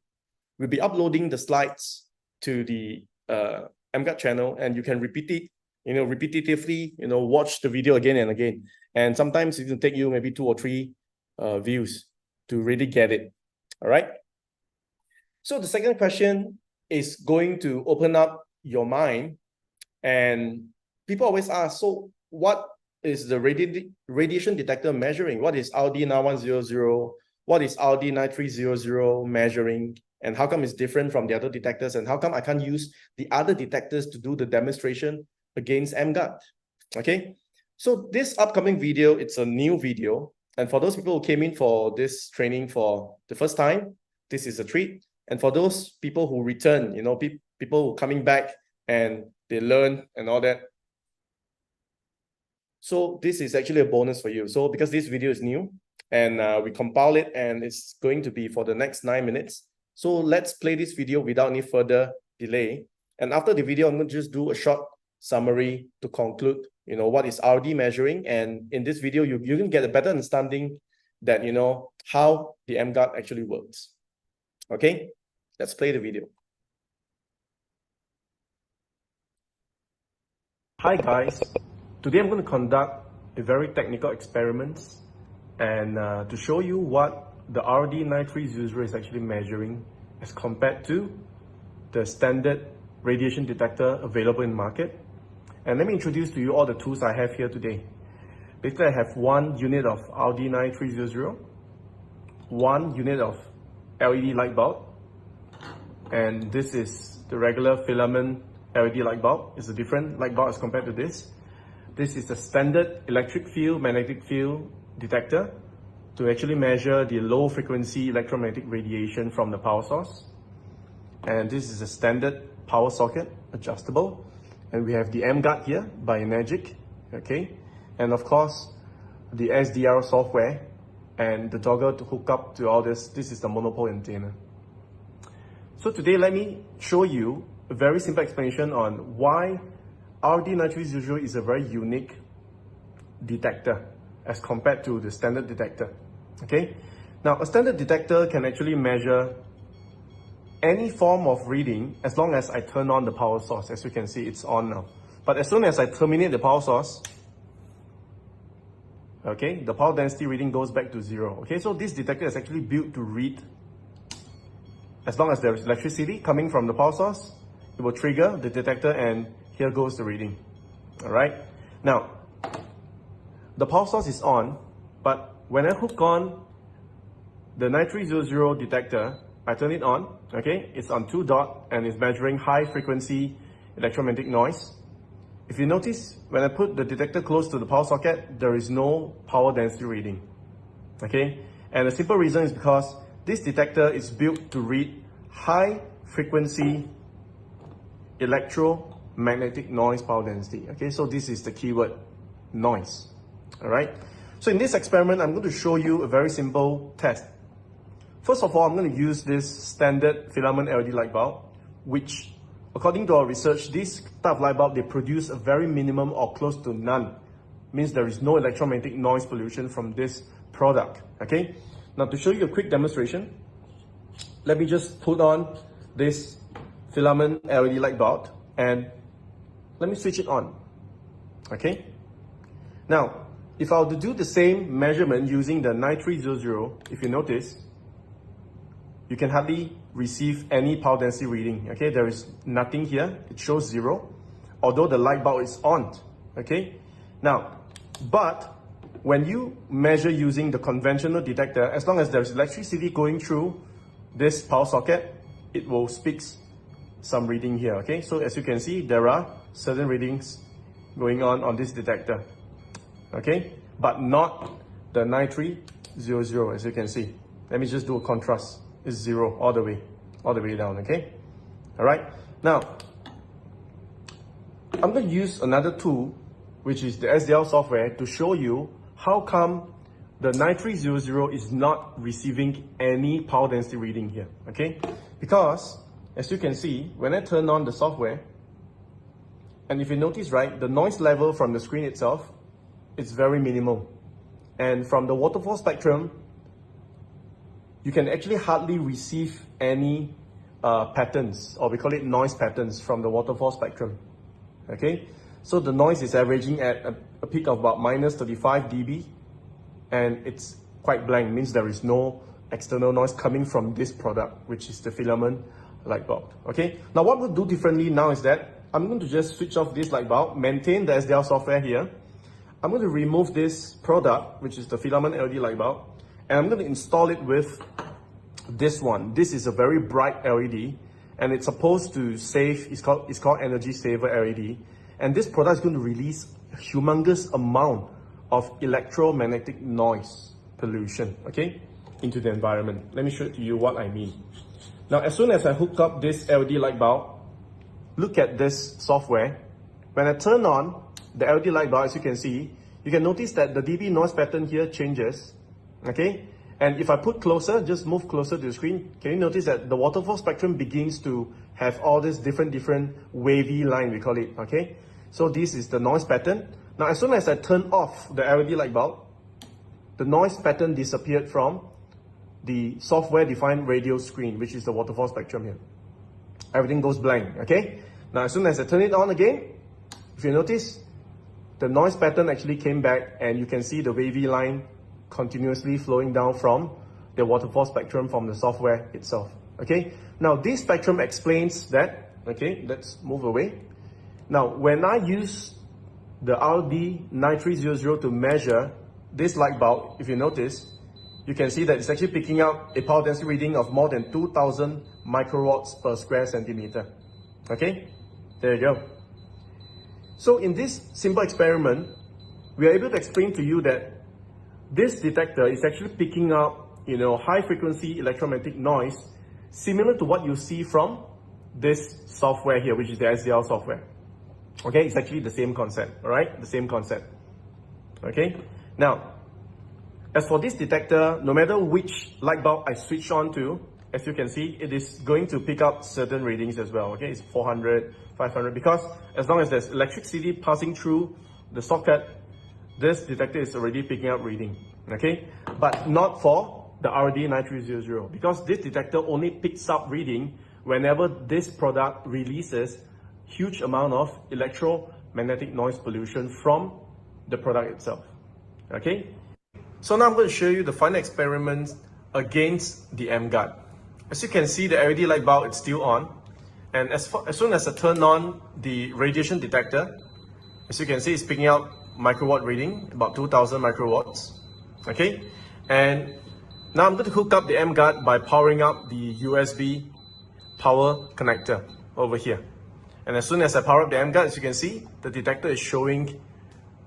We'll be uploading the slides to the emGuarde channel, and you can repeat it, repetitively, watch the video again and again. And sometimes it can take you maybe 2 or 3 views to really get it. All right. So the second question is going to open up your mind, and people always ask, so what is the radiation detector measuring? What is RD9100? What is RD9300 measuring? And how come it's different from the other detectors? And how come I can't use the other detectors to do the demonstration against emGuarde? Okay, so this upcoming video, it's a new video. And for those people who came in for this training for the first time, this is a treat. And for those people who return, people who are coming back and they learn and all that. So this is actually a bonus for you. So because this video is new and we compile it and it's going to be for the next 9 minutes. So let's play this video without any further delay. And after the video, I'm going to just do a short summary to conclude, what is RD measuring. And in this video, you can get a better understanding that, how the emGuarde actually works. Okay, let's play the video. Hi guys, today I'm going to conduct a very technical experiment and to show you what the RD9300 is actually measuring as compared to the standard radiation detector available in the market. And let me introduce to you all the tools I have here today. Basically, I have 1 unit of RD9300, 1 unit of LED light bulb, and this is the regular filament LED light bulb. It's a different light bulb as compared to this. This is the standard electric field, magnetic field detector, to actually measure the low frequency electromagnetic radiation from the power source. And this is a standard power socket, adjustable. And we have the emGuarde here by Magic, okay? And of course, the SDR software and the toggle to hook up to all this. This is the monopole antenna. So today, let me show you a very simple explanation on why RD9300 is a very unique detector as compared to the standard detector, okay? Now, a standard detector can actually measure any form of reading as long as I turn on the power source. As you can see, it's on now. But as soon as I terminate the power source, okay, the power density reading goes back to 0. Okay, so this detector is actually built to read as long as there is electricity coming from the power source. It will trigger the detector and here goes the reading. All right, now the power source is on, but when I hook on the 9300 detector, I turn it on, okay, it's on 2 dot and it's measuring high frequency electromagnetic noise. If you notice, when I put the detector close to the power socket, there is no power density reading, okay? And the simple reason is because this detector is built to read high frequency electromagnetic noise power density, okay? So this is the keyword, noise, all right? So in this experiment, I'm going to show you a very simple test. First of all, I'm going to use this standard filament LED light bulb, which, according to our research, this type of light bulb, they produce a very minimum or close to none. Means there is no electromagnetic noise pollution from this product, okay? Now, to show you a quick demonstration, let me just put on this filament LED light bulb and let me switch it on, okay? Now, if I were to do the same measurement using the 9300, if you notice, you can hardly receive any power density reading, okay? There is nothing here, it shows 0, although the light bulb is on, okay? Now, but when you measure using the conventional detector, as long as there's electricity going through this power socket, it will speak some reading here, okay? So as you can see, there are certain readings going on this detector, okay? But not the 9300, as you can see. Let me just do a contrast. It's 0 all the way down, okay? All right, now I'm going to use another tool, which is the SDL software, to show you how come the 9300 is not receiving any power density reading here, okay? Because as you can see, when I turn on the software, and if you notice, right, the noise level from the screen itself is very minimal, and from the waterfall spectrum, you can actually hardly receive any patterns, or we call it noise patterns, from the waterfall spectrum, okay? So the noise is averaging at a peak of about minus 35 dB, and it's quite blank, means there is no external noise coming from this product, which is the filament light bulb, okay? Now what we'll do differently now is that I'm going to just switch off this light bulb, maintain the SDL software here. I'm going to remove this product, which is the filament LED light bulb, and I'm going to install it with this one. This is a very bright LED, and it's supposed to save, it's called energy saver LED. And this product is going to release a humongous amount of electromagnetic noise pollution, okay, into the environment. Let me show it to you what I mean. Now, as soon as I hook up this LED light bulb, look at this software. When I turn on the LED light bulb, as you can see, you can notice that the dB noise pattern here changes, okay? And if I put closer, just move closer to the screen, can you notice that the waterfall spectrum begins to have all this different wavy line, we call it, okay? So this is the noise pattern. Now, as soon as I turn off the LED light bulb, the noise pattern disappeared from the software-defined radio screen, which is the waterfall spectrum here. Everything goes blank, okay? Now, as soon as I turn it on again, if you notice, the noise pattern actually came back, and you can see the wavy line continuously flowing down from the waterfall spectrum from the software itself, okay? Now, this spectrum explains that, okay? Let's move away. Now, when I use the RD9300 to measure this light bulb, if you notice, you can see that it's actually picking up a power density reading of more than 2000 microwatts per square centimeter, okay? There you go. So in this simple experiment, we are able to explain to you that this detector is actually picking up, high frequency electromagnetic noise, similar to what you see from this software here, which is the SDL software. Okay, it's actually the same concept, all right? The same concept. Okay, now, as for this detector, no matter which light bulb I switch on to, as you can see, it is going to pick up certain readings as well. Okay, it's 400, 500, because as long as there's electricity passing through the socket, this detector is already picking up reading. Okay, but not for the RD9300, because this detector only picks up reading whenever this product releases huge amount of electromagnetic noise pollution from the product itself. Okay, so now I'm going to show you the final experiment against the emGuarde. As you can see, the LED light bulb is still on, and as soon as I turn on the radiation detector, as you can see, it's picking up microwatt reading, about 2000 microwatts. Okay, and now I'm going to hook up the emGuarde by powering up the USB power connector over here. And as soon as I power up the emGuarde, as you can see, the detector is showing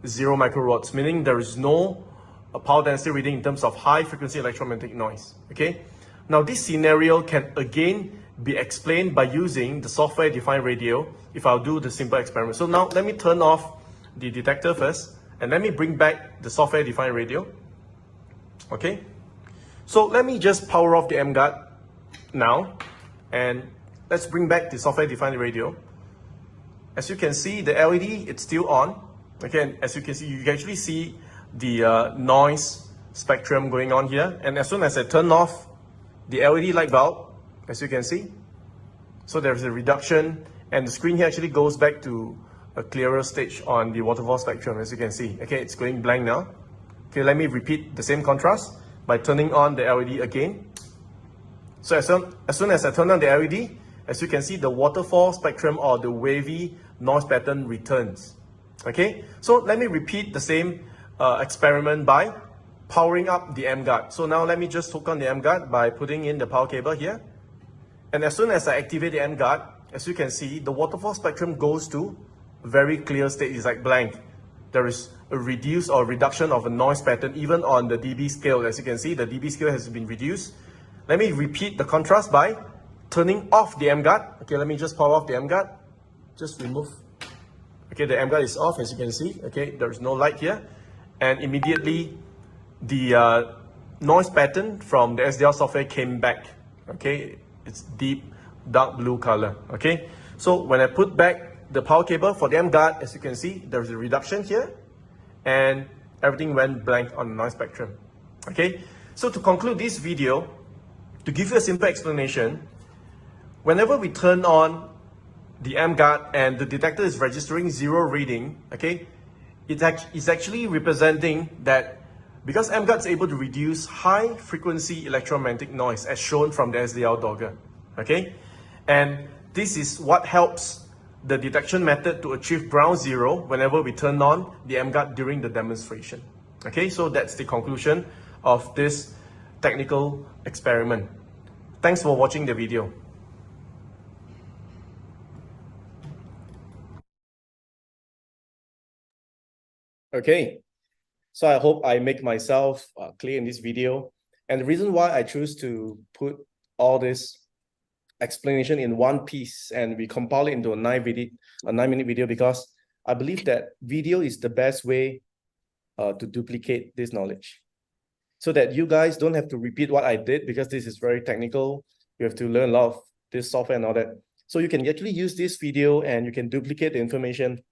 0 microwatts, meaning there is no power density reading in terms of high frequency electromagnetic noise. Okay, now this scenario can again be explained by using the software defined radio if I'll do the simple experiment. So now let me turn off the detector first, and let me bring back the software defined radio. Okay, so let me just power off the emGuarde now, and let's bring back the software defined radio. As you can see, the LED, it's still on. Okay, and as you can see, you can actually see the noise spectrum going on here. And as soon as I turn off the LED light bulb, as you can see, so there's a reduction, and the screen here actually goes back to a clearer stage on the waterfall spectrum, as you can see. Okay, it's going blank now. Okay, let me repeat the same contrast by turning on the LED again. So as soon as I turn on the LED, as you can see, the waterfall spectrum or the wavy noise pattern returns. Okay, so let me repeat the same experiment by powering up the emGuarde. So now let me just hook on the emGuarde by putting in the power cable here. And as soon as I activate the emGuarde, as you can see, the waterfall spectrum goes to a very clear state. It's like blank. There is a reduce or reduction of a noise pattern even on the dB scale. As you can see, the dB scale has been reduced. Let me repeat the contrast by turning off the emGuarde. Okay, let me just power off the emGuarde. Just remove. Okay, the emGuarde is off, as you can see. Okay, there is no light here. And immediately, the noise pattern from the SDL software came back. Okay, it's deep dark blue color. Okay, so when I put back the power cable for the emGuarde, as you can see, there's a reduction here, and everything went blank on the noise spectrum. Okay, so to conclude this video, to give you a simple explanation, whenever we turn on the emGuarde and the detector is registering 0 reading, okay, it's actually representing that because emGuarde is able to reduce high frequency electromagnetic noise as shown from the SDL dogger, okay, and this is what helps the detection method to achieve ground zero whenever we turn on the emGuarde during the demonstration. Okay, so that's the conclusion of this technical experiment. Thanks for watching the video. Okay, so I hope I make myself clear in this video. And the reason why I choose to put all this explanation in one piece and we compile it into a 9-minute video, because I believe that video is the best way to duplicate this knowledge, so that you guys don't have to repeat what I did, because this is very technical. You have to learn a lot of this software and all that. So you can actually use this video and you can duplicate the information,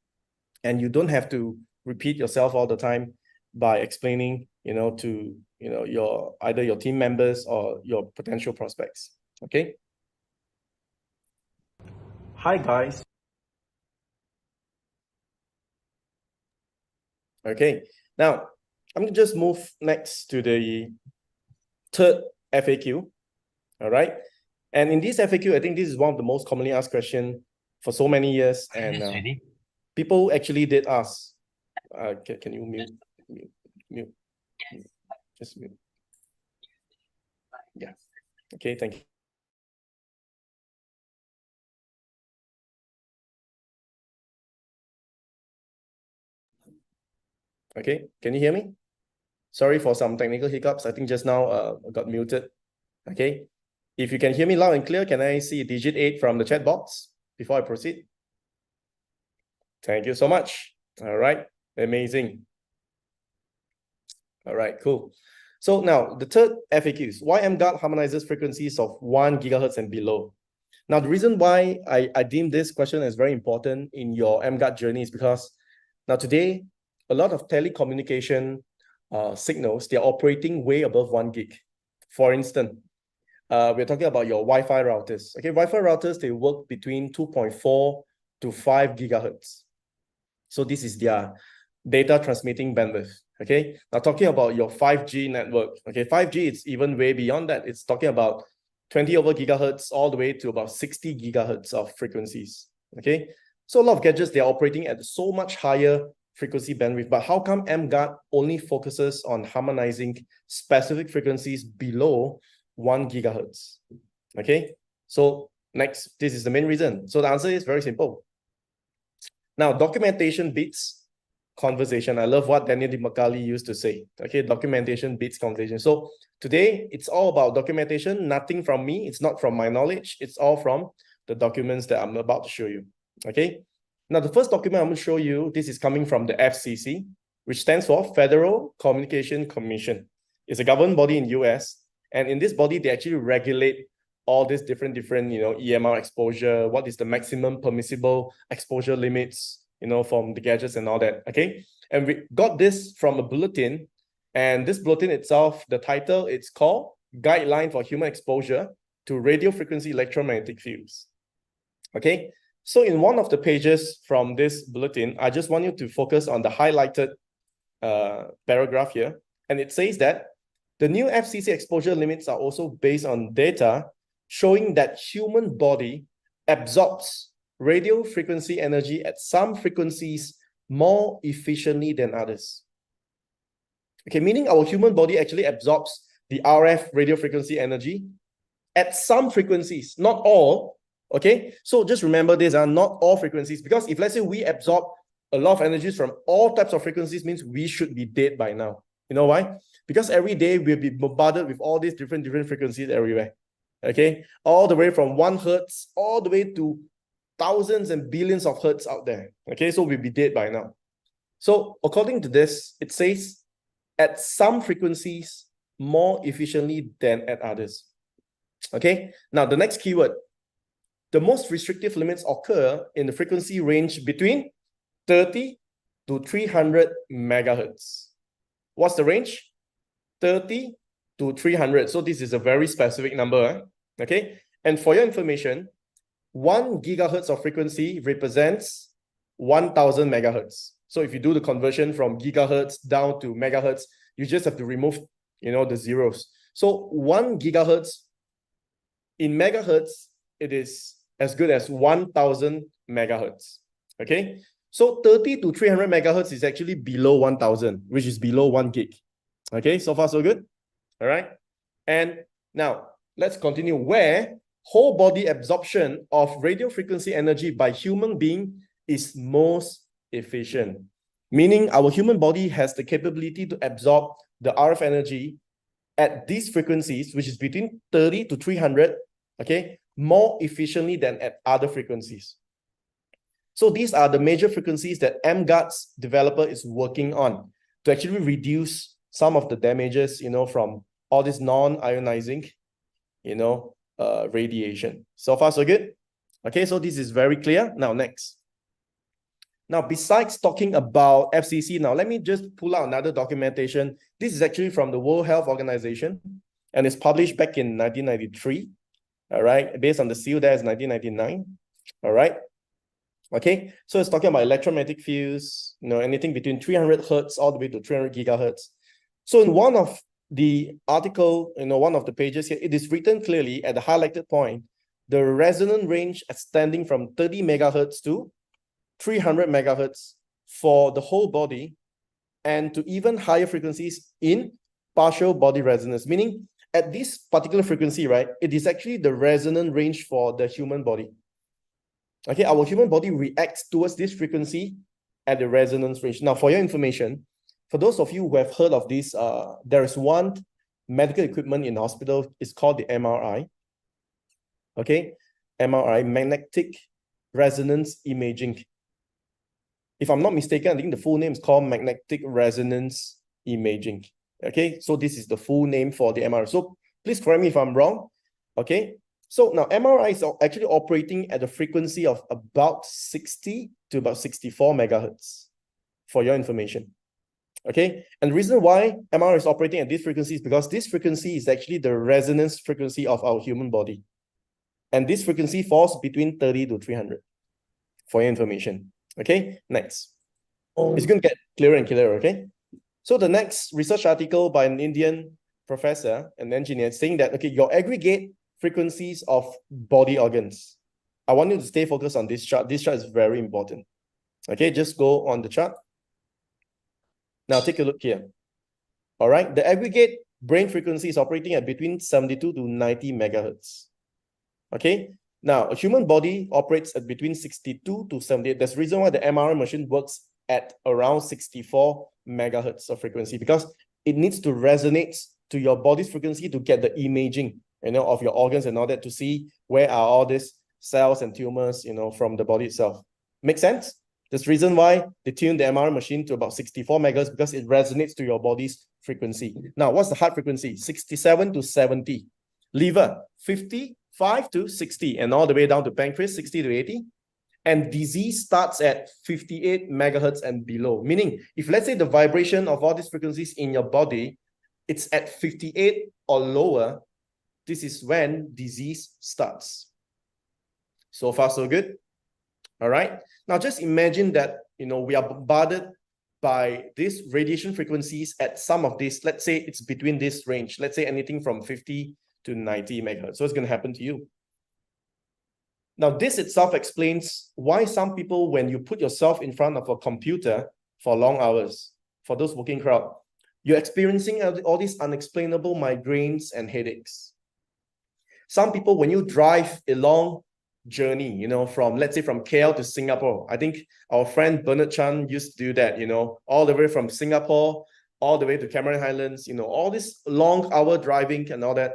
and you don't have to repeat yourself all the time by explaining, to your either your team members or your potential prospects. Okay. Hi guys. Okay, now I'm gonna just move next to the third FAQ. All right, and in this FAQ, I think this is one of the most commonly asked questions for so many years, and people actually did ask. Can you mute? Just mute. Yeah. Okay. Thank you. Okay. Can you hear me? Sorry for some technical hiccups. I think just now I got muted. Okay. If you can hear me loud and clear, can I see digit 8 from the chat box before I proceed? Thank you so much. All right. Amazing. All right, cool. So now the third FAQ is why emGuarde harmonizes frequencies of 1 gigahertz and below. Now, the reason why I deem this question as very important in your emGuarde journey is because now today, a lot of telecommunication signals, they're operating way above 1 gig. For instance, we're talking about your Wi-Fi routers. Okay, Wi-Fi routers, they work between 2.4 to 5 gigahertz. So this is their data transmitting bandwidth. Okay, now talking about your 5G network. Okay, 5G, it's even way beyond that. It's talking about 20 over gigahertz all the way to about 60 gigahertz of frequencies. Okay, so a lot of gadgets, they're operating at so much higher frequency bandwidth, but how come emGuarde only focuses on harmonizing specific frequencies below 1 gigahertz? Okay, so next, this is the main reason. So the answer is very simple. Now, documentation beats conversation. I love what Daniel DiMacali used to say. Okay, documentation beats conversation. So today, it's all about documentation, nothing from me. It's not from my knowledge. It's all from the documents that I'm about to show you. Okay, now the first document I'm going to show you, this is coming from the FCC, which stands for Federal Communication Commission. It's a government body in US. And in this body, they actually regulate all these different, EMR exposure, what is the maximum permissible exposure limits, from the gadgets and all that, okay? And we got this from a bulletin, and this bulletin itself, the title, it's called Guideline for Human Exposure to Radio Frequency Electromagnetic Fields, okay? So in one of the pages from this bulletin, I just want you to focus on the highlighted paragraph here, and it says that the new FCC exposure limits are also based on data showing that human body absorbs radio frequency energy at some frequencies more efficiently than others. Okay, meaning our human body actually absorbs the RF radio frequency energy at some frequencies, not all. Okay, so just remember these are not all frequencies, because if let's say we absorb a lot of energies from all types of frequencies, means we should be dead by now. You know why? Because every day we'll be bombarded with all these different frequencies everywhere. Okay, all the way from 1 hertz all the way to thousands and billions of hertz out there. Okay, so we'll be dead by now. So according to this, it says at some frequencies more efficiently than at others. Okay, now the next keyword, the most restrictive limits occur in the frequency range between 30 to 300 megahertz. What's the range? 30 to 300. So this is a very specific number. Okay, and for your information, 1 gigahertz of frequency represents 1000 megahertz. So if you do the conversion from gigahertz down to megahertz, you just have to remove, the zeros. So 1 gigahertz in megahertz, it is as good as 1000 megahertz. Okay, so 30 to 300 megahertz is actually below 1000, which is below 1 gig. Okay, so far so good. All right, and now let's continue. Where whole body absorption of radio frequency energy by human being is most efficient, meaning our human body has the capability to absorb the RF energy at these frequencies, which is between 30 to 300, okay, more efficiently than at other frequencies. So these are the major frequencies that emGuarde's developer is working on to actually reduce some of the damages, from all this non-ionizing, radiation. So far, so good. Okay, so this is very clear. Now, next. Now, besides talking about FCC, now let me just pull out another documentation. This is actually from the World Health Organization, and it's published back in 1993. All right, based on the seal there is 1999. All right. Okay, so it's talking about electromagnetic fields, anything between 300 hertz all the way to 300 gigahertz. So in one of the article, one of the pages here, it is written clearly at the highlighted point, the resonant range extending from 30 megahertz to 300 megahertz for the whole body, and to even higher frequencies in partial body resonance, meaning at this particular frequency, right, it is actually the resonant range for the human body. Okay, our human body reacts towards this frequency at the resonance range. Now, for your information, For those of you who have heard of this, there is one medical equipment in the hospital. It's called the MRI. Okay, MRI, magnetic resonance imaging. If I'm not mistaken, I think the full name is called magnetic resonance imaging. Okay, so this is the full name for the MRI. So please correct me if I'm wrong. Okay, so now MRI is actually operating at a frequency of about 60 to about 64 megahertz, for your information. Okay, and the reason why MRI is operating at this frequency is because this frequency is actually the resonance frequency of our human body. And this frequency falls between 30 to 300, for your information. Okay, next. It's going to get clearer and clearer, okay? So the next research article by an Indian professor and engineer saying that, okay, your aggregate frequencies of body organs. I want you to stay focused on this chart. This chart is very important. Okay, just go on the chart. Now take a look here. All right, the aggregate brain frequency is operating at between 72 to 90 megahertz. Okay, now a human body operates at between 62 to 78. That's the reason why the MRI machine works at around 64 megahertz of frequency, because it needs to resonate to your body's frequency to get the imaging, of your organs and all that, to see where are all these cells and tumors, from the body itself. Make sense? That's the reason why they tune the MRI machine to about 64 megahertz, because it resonates to your body's frequency. Now, what's the heart frequency? 67 to 70. Liver, 55 to 60, and all the way down to pancreas, 60 to 80. And disease starts at 58 megahertz and below. Meaning, if let's say the vibration of all these frequencies in your body, it's at 58 or lower, this is when disease starts. So far, so good. All right. Now, just imagine that, we are bombarded by these radiation frequencies at some of these. Let's say it's between this range. Let's say anything from 50 to 90 megahertz. So it's going to happen to you. Now, this itself explains why some people, when you put yourself in front of a computer for long hours, for those working crowd, you're experiencing all these unexplainable migraines and headaches. Some people, when you drive a long journey, from, let's say, from KL to Singapore, I think our friend Bernard Chan used to do that, all the way from Singapore, all the way to Cameron Highlands, all this long hour driving and all that,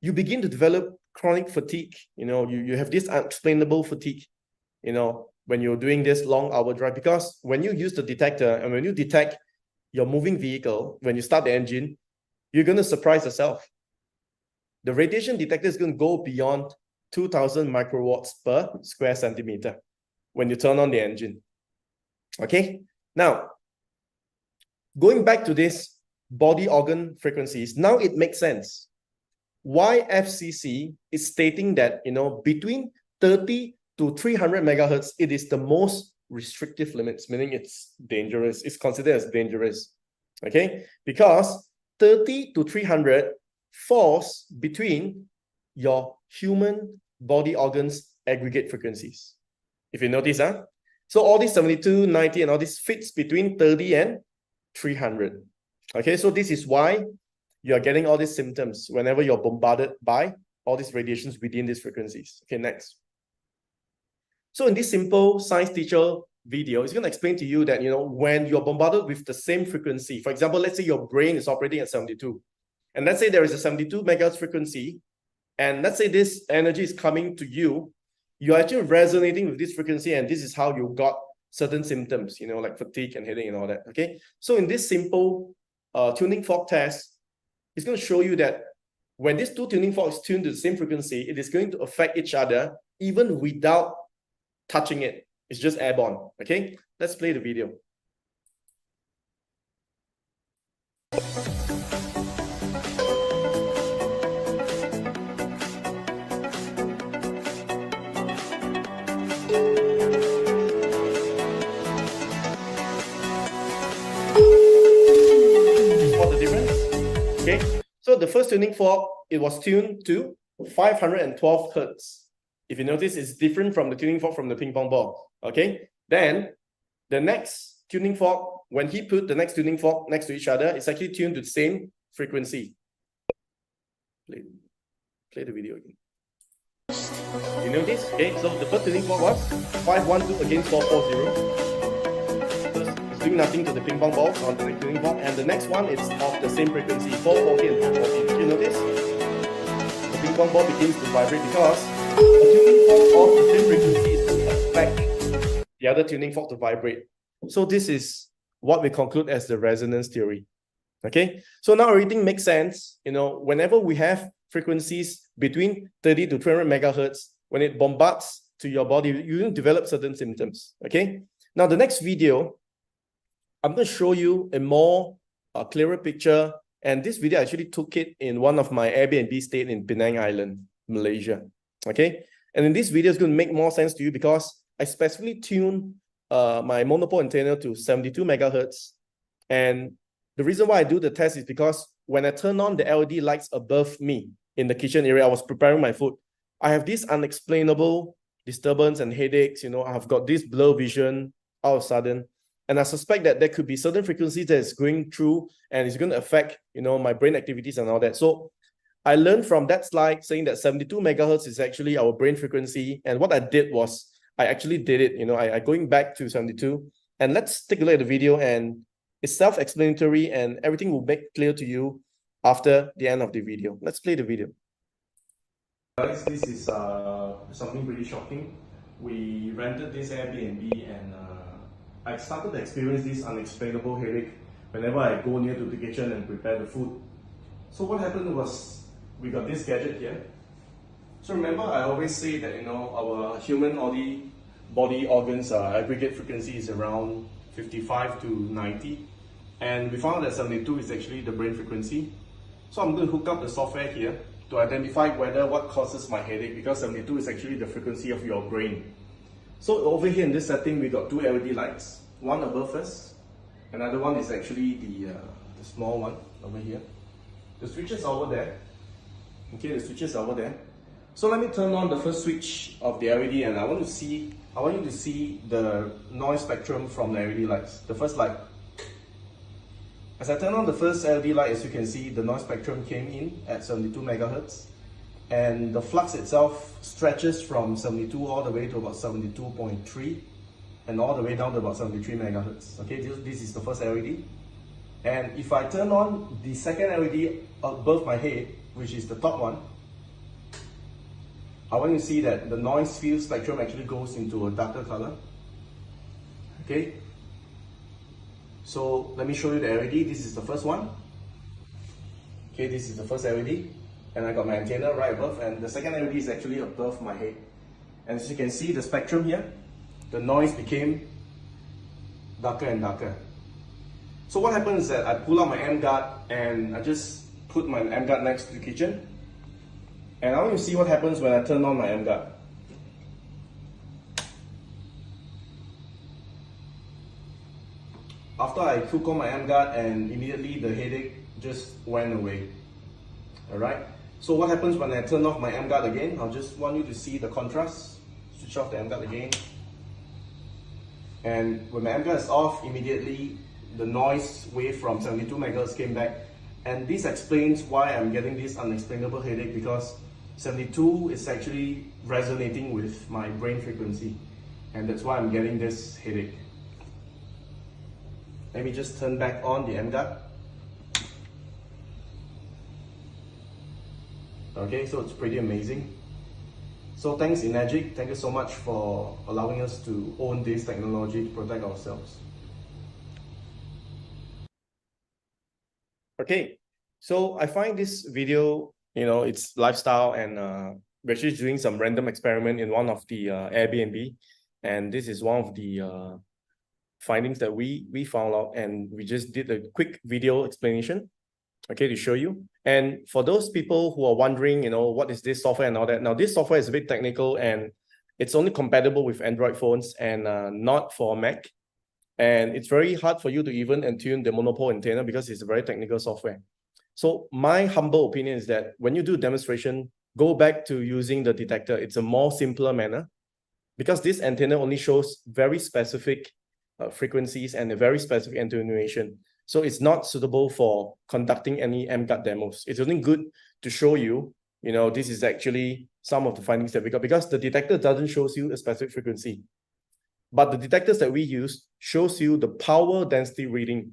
you begin to develop chronic fatigue. You have this unexplainable fatigue, when you're doing this long hour drive, because when you use the detector and when you detect your moving vehicle, when you start the engine, you're going to surprise yourself. The radiation detector is going to go beyond 2000 microwatts per square centimeter when you turn on the engine. Okay, now going back to this body organ frequencies, now it makes sense why FCC is stating that, between 30 to 300 megahertz, it is the most restrictive limits, meaning it's dangerous. It's considered as dangerous, okay? Because 30 to 300 falls between your human body organs aggregate frequencies. If you notice, so all these 72, 90, and all this fits between 30 and 300. Okay, so this is why you're getting all these symptoms whenever you're bombarded by all these radiations within these frequencies. Okay, next. So in this simple science teacher video, it's going to explain to you that, when you're bombarded with the same frequency, for example, let's say your brain is operating at 72, and let's say there is a 72 megahertz frequency, and let's say this energy is coming to you, you're actually resonating with this frequency, and this is how you got certain symptoms, like fatigue and headache and all that, okay? So in this simple tuning fork test, it's going to show you that when these two tuning forks tune to the same frequency, it is going to affect each other even without touching it. It's just airborne, okay? Let's play the video. Spot the difference? Okay, so the first tuning fork, it was tuned to 512 hertz. If you notice, it's different from the tuning fork from the ping pong ball. Okay, then the next tuning fork, when he put the next tuning fork next to each other, it's actually tuned to the same frequency. Play the video again. You notice? Okay, so the first tuning fork was 512 against 440. doing nothing to the ping pong balls on the tuning fork, and the next one is of the same frequency, 440 and 440. Did you notice? The ping pong ball begins to vibrate because the tuning fork of the same frequency is to affect the other tuning fork to vibrate. So this is what we conclude as the resonance theory. Okay, so now everything makes sense. You know, whenever we have frequencies between 30 to 300 megahertz, when it bombards to your body, you develop certain symptoms. Okay, now the next video, I'm going to show you a more clearer picture. And this video I actually took it in one of my Airbnb stay in Penang Island, Malaysia. Okay, and in this video, it's going to make more sense to you because I specifically tuned my monopole antenna to 72 megahertz. And the reason why I do the test is because when I turn on the LED lights above me in the kitchen area, I was preparing my food. I have this unexplainable disturbance and headaches. You know, I've got this blur vision all of a sudden. And I suspect that there could be certain frequencies that is going through and it's going to affect, you know, my brain activities and all that. So I learned from that slide saying that 72 megahertz is actually our brain frequency. And what I did was I actually did it, you know, I going back to 72. And let's take a look at the video, and it's self-explanatory and everything will make clear to you after the end of the video. Let's play the video. Guys, this is something pretty shocking. We rented this Airbnb and I started to experience this unexplainable headache whenever I go near to the kitchen and prepare the food. So what happened was we got this gadget here. So remember, I always say that, you know, our human body organs aggregate frequency is around 55 to 90. And we found that 72 is actually the brain frequency. So I'm going to hook up the software here to identify what causes my headache, because 72 is actually the frequency of your brain. So over here in this setting, we got two LED lights, one above us, another one is actually the small one over here. The switches are over there. Okay, the switches are over there. So let me turn on the first switch of the LED, and I want you to see the noise spectrum from the LED lights. The first light. As I turn on the first LED light, as you can see, the noise spectrum came in at 72 megahertz, and the flux itself stretches from 72 all the way to about 72.3 and all the way down to about 73 megahertz. Okay, this is the first LED. And if I turn on the second LED above my head, which is the top one, I want you to see that the noise field spectrum actually goes into a darker color. Okay, so let me show you the LED. This is the first one. Okay, this is the first LED, and I got my antenna right above, and the second LED is actually above my head. And as you can see, the spectrum here, the noise became darker and darker. So what happens is that I pull out my emGuarde and I just put my emGuarde next to the kitchen. And I want you to see what happens when I turn on my emGuarde. After I took on my emGuarde, and immediately the headache just went away. Alright, so what happens when I turn off my emGuarde again? I'll just want you to see the contrast. Switch off the emGuarde again. And when my emGuarde is off, immediately the noise wave from 72 megahertz came back. And this explains why I'm getting this unexplainable headache, because 72 is actually resonating with my brain frequency, and that's why I'm getting this headache. Let me just turn back on the emGuarde. Okay, so it's pretty amazing. So thanks Enagic, thank you so much for allowing us to own this technology to protect ourselves. Okay, so I find this video, you know, it's lifestyle, and we're actually doing some random experiment in one of the Airbnb, and this is one of the findings that we found out, and we just did a quick video explanation, okay, to show you. And for those people who are wondering, you know, what is this software and all that, now this software is a bit technical, and it's only compatible with Android phones and not for Mac. And it's very hard for you to even tune the monopole antenna because it's a very technical software. So my humble opinion is that when you do demonstration, go back to using the detector. It's a more simpler manner, because this antenna only shows very specific frequencies and a very specific attenuation. So it's not suitable for conducting any emGuarde demos. It's only good to show you, you know, this is actually some of the findings that we got, because the detector doesn't show you a specific frequency. but the detectors that we use shows you the power density reading,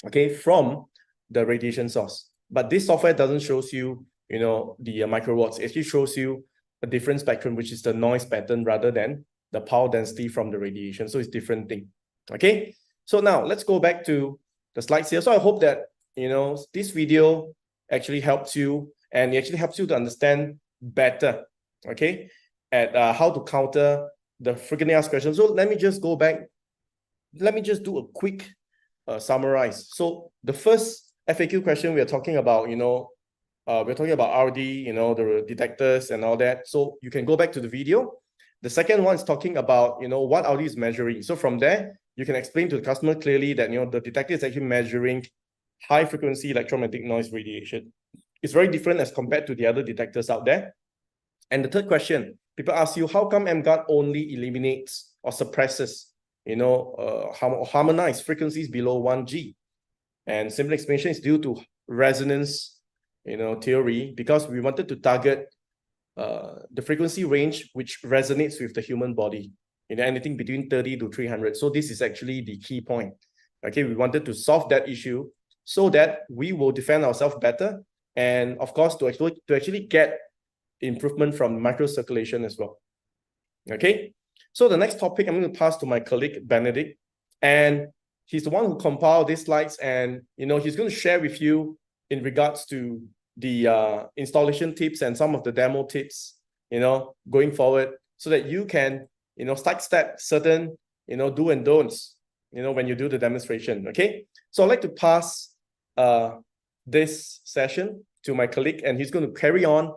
okay, from the radiation source. But this software doesn't shows you, the microwatts. It actually shows you a different spectrum, which is the noise pattern rather than the power density from the radiation. So it's different thing. Okay. So now let's go back to the slides here. So I hope that, this video actually helps you, and it actually helps you to understand better, okay, at how to counter the frequently asked questions. So let me just go back. Let me just do a quick summarize. So the first FAQ question we are talking about, we're talking about RD, the detectors and all that. So you can go back to the video. The second one is talking about, what RD is measuring. So from there, you can explain to the customer clearly that, the detector is actually measuring high frequency electromagnetic noise radiation. It's very different as compared to the other detectors out there. And the third question, people ask you, how come emGuarde only eliminates or suppresses, harmonized frequencies below 1G? And simple explanation is due to resonance, theory, because we wanted to target the frequency range which resonates with the human body, anything between 30 to 300. So this is actually the key point. Okay, we wanted to solve that issue so that we will defend ourselves better, and of course to actually get improvement from microcirculation as well. Okay, so the next topic I'm going to pass to my colleague Benedict, and he's the one who compiled these slides, and he's going to share with you in regards to the installation tips and some of the demo tips, going forward, so that you can sidestep certain do and don'ts when you do the demonstration. Okay, so I'd like to pass this session to my colleague, and he's going to carry on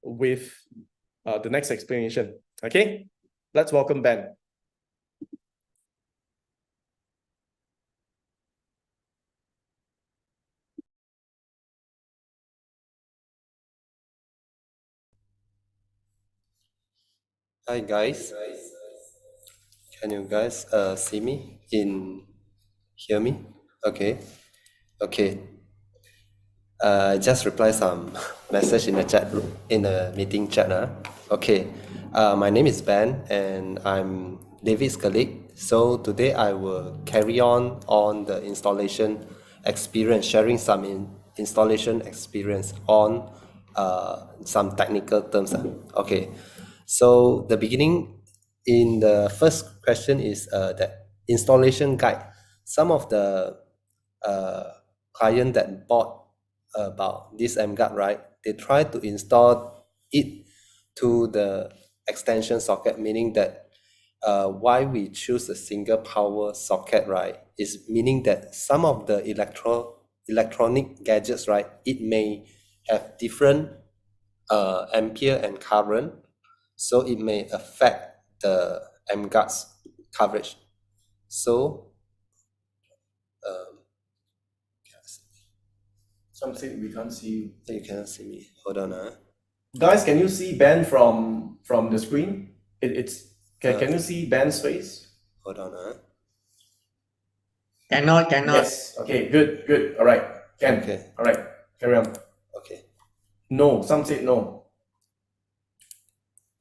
with the next explanation. Okay, let's welcome Ben. Hi guys, can you guys see me hear me? Okay. Just reply some message in the chat room, in the meeting chat. Okay. My name is Ben and I'm David's colleague. So today I will carry on the installation experience, sharing some installation experience on some technical terms. Okay. So the beginning in the first question is the installation guide. Some of the client that bought about this emGuarde, right? They try to install it to the extension socket, meaning that why we choose a single power socket, right? Is meaning that some of the electronic gadgets, right? It may have different ampere and current, so it may affect the emGuarde's coverage. So Some say we can't see you. you cannot see me. Hold on. Guys, can you see Ben from the screen? Can you see Ben's face? Hold on. Cannot. Yes. Okay, good. All right. Can. Okay. All right. Carry on. Okay. No, some said no.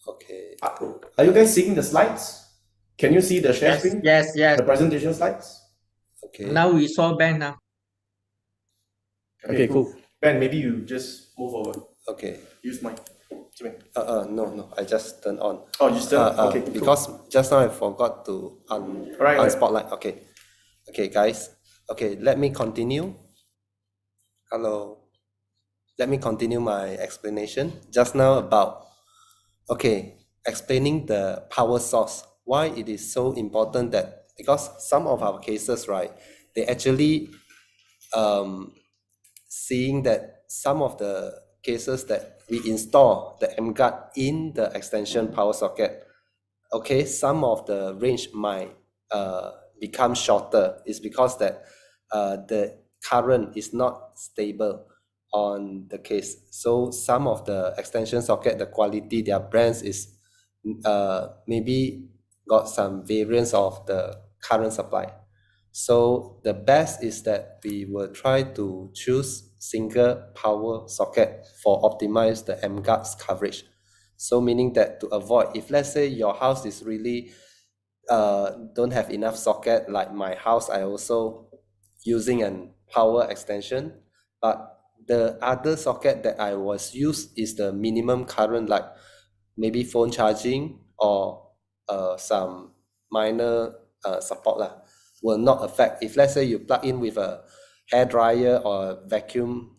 Okay. Are you guys seeing the slides? Can you see the share Yes, screen? yes. The presentation slides? Okay. Now we saw Ben now. Okay, cool. Ben, maybe you just move over. Okay. Use my. No. I just turned on. Oh, you still okay? Cool. Because just now I forgot to Right. spotlight. Okay. Okay, guys. Okay, let me continue. Hello. Let me continue my explanation just now about explaining the power source. Why it is so important that because some of our cases, right, they actually seeing that some of the cases that we install the emGuarde in the extension power socket, some of the range might become shorter. Is because that the current is not stable on the case. So some of the extension socket, the quality, their brands is maybe got some variance of the current supply. So the best is that we will try to choose single power socket for optimize the emGuarde's coverage. So meaning that to avoid, if let's say your house is really don't have enough socket, like my house, I also using a power extension, but the other socket that I was used is the minimum current, like maybe phone charging or some minor support lah, will not affect. If let's say you plug in with a hair dryer or a vacuum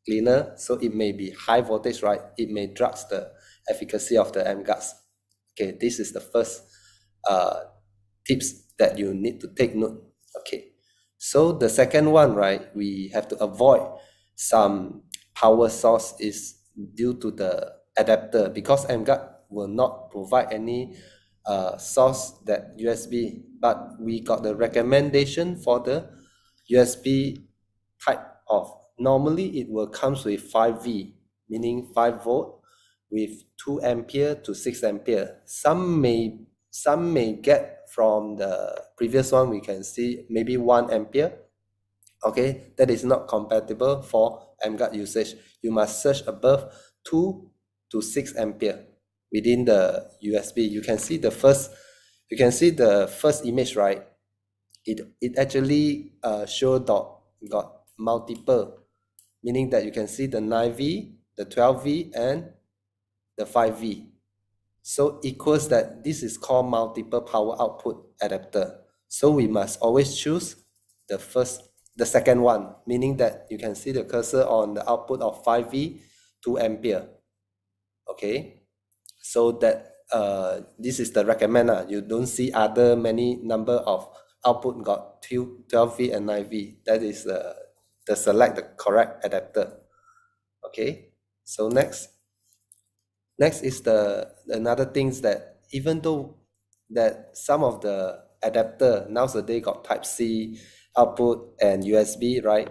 cleaner, so it may be high voltage, right? It may drug the efficacy of the emGuarde. Okay, this is the first tips that you need to take note. Okay, so the second one, right, we have to avoid some power source is due to the adapter, because emGuarde will not provide any source that USB, but we got the recommendation for the USB type of, normally it will comes with 5V, meaning 5 volt with 2 ampere to 6 ampere. Some may get from the previous one, we can see maybe 1 ampere. Okay, that is not compatible for emGuarde usage. You must search above 2 to 6 ampere within the USB. You can see the first image, right? It actually got multiple, meaning that you can see the 9V, the 12V, and the 5V. So equals that this is called multiple power output adapter. So we must always choose the second one, meaning that you can see the cursor on the output of 5V, 2 ampere. Okay, so that this is the recommend. You don't see other many number of output got 12V and 9V. That is the select the correct adapter. Okay, so next is the another things that even though that some of the adapter nowadays got Type-C output and USB, right?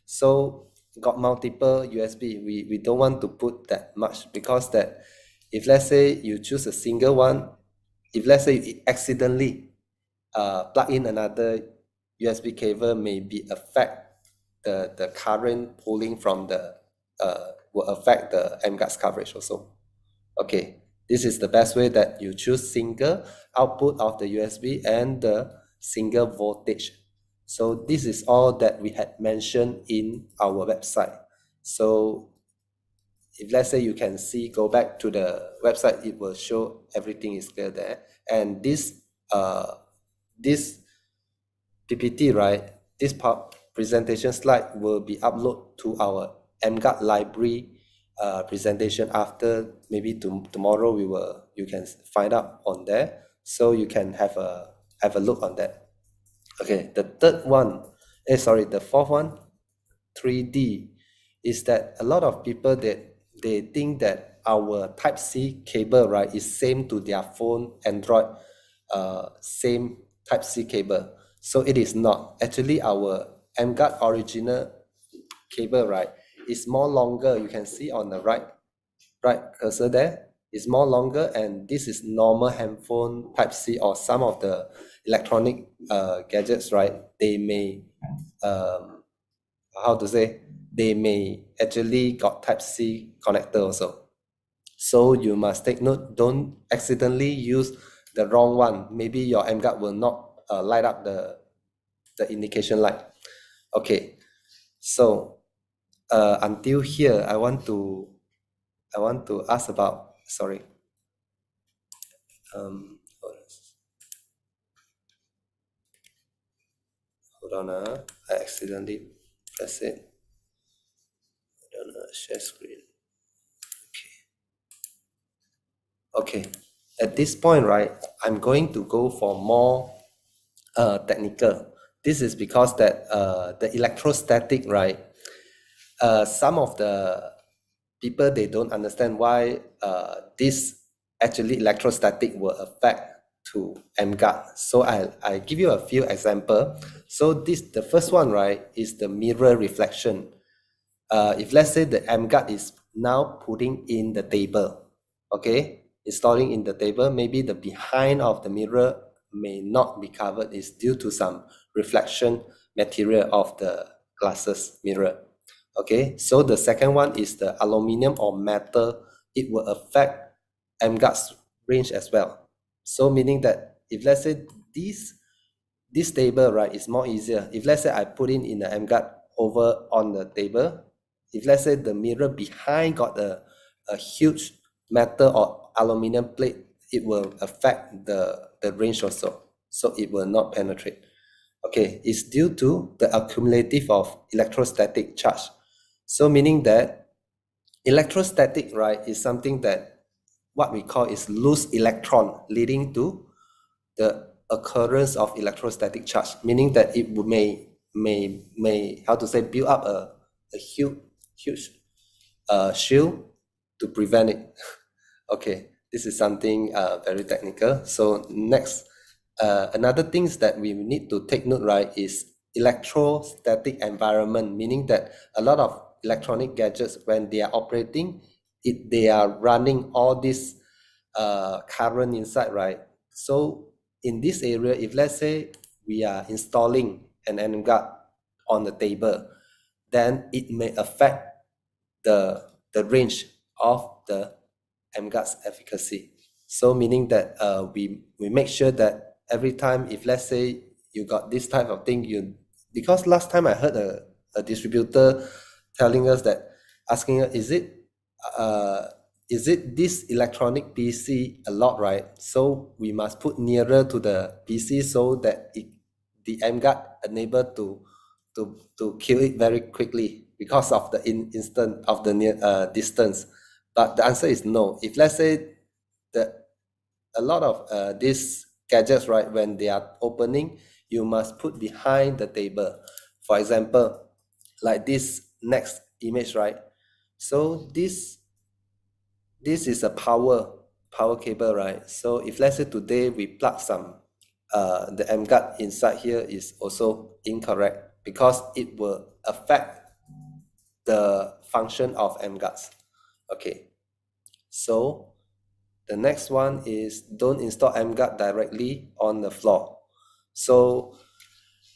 So got multiple USB. We don't want to put that much, because that if let's say you choose a single one, if let's say you accidentally plug in another USB cable, maybe affect the current pulling from the will affect the emGuarde's coverage also. Okay, this is the best way, that you choose single output of the USB and the single voltage. So this is all that we had mentioned in our website. So if let's say you can see, go back to the website, it will show everything is clear there. And this PPT, right, this presentation slide will be uploaded to our emGuarde library presentation after, maybe tomorrow you can find out on there, so you can have a look on that. Okay, the fourth one, 3D, is that a lot of people that they think that our Type-C cable, right, is same to their phone Android same Type-C cable. So it is not. Actually, our emGuarde original cable, right, is more longer. You can see on the right cursor there is more longer, and this is normal handphone Type-C or some of the electronic gadgets, right? They may they may actually got Type-C connector also. So you must take note, don't accidentally use the wrong one. Maybe your emGuarde will not light up the indication light. Okay, so until here, I want to ask about, sorry. Hold on, I accidentally press it. Hold on, share screen. Okay. At this point, right, I'm going to go for more technical. This is because that the electrostatic, right, some of the people, they don't understand why this actually electrostatic will affect to emGuarde. So I give you a few example. So the first one, right, is the mirror reflection. If let's say the emGuarde is now putting in the table, okay, installing in the table, maybe the behind of the mirror may not be covered, is due to some reflection material of the glasses mirror. Okay, so the second one is the aluminum or metal. It will affect emGuarde's range as well. So meaning that if let's say this table, right, is more easier. If let's say I put in the emGuarde over on the table, if let's say the mirror behind got a huge metal or aluminum plate, it will affect the range also, so it will not penetrate. Okay, it's due to the accumulative of electrostatic charge. So meaning that electrostatic, right, is something that what we call is loose electron leading to the occurrence of electrostatic charge, meaning that it may how to say build up a huge shield to prevent it. Okay, this is something very technical. So next, another things that we need to take note, right, is electrostatic environment, meaning that a lot of electronic gadgets, when they are operating, they are running all this current inside, right? So in this area, if let's say we are installing an emGuarde on the table, then it may affect the range of the emGuarde's efficacy. So meaning that we make sure that every time, if let's say you got this type of thing, because last time I heard a distributor telling us that, asking us, is it this electronic PC a lot, right? So we must put nearer to the PC so that the emGuarde enable to kill it very quickly because of the instant of the near distance. But the answer is no. If let's say a lot of these gadgets, right, when they are opening, you must put behind the table. For example, like this next image, right? So this is a power cable, right? So if let's say today we plug some the emGuarde inside here is also incorrect because it will affect the function of emGuardes. Okay, so the next one is don't install emGuarde directly on the floor. So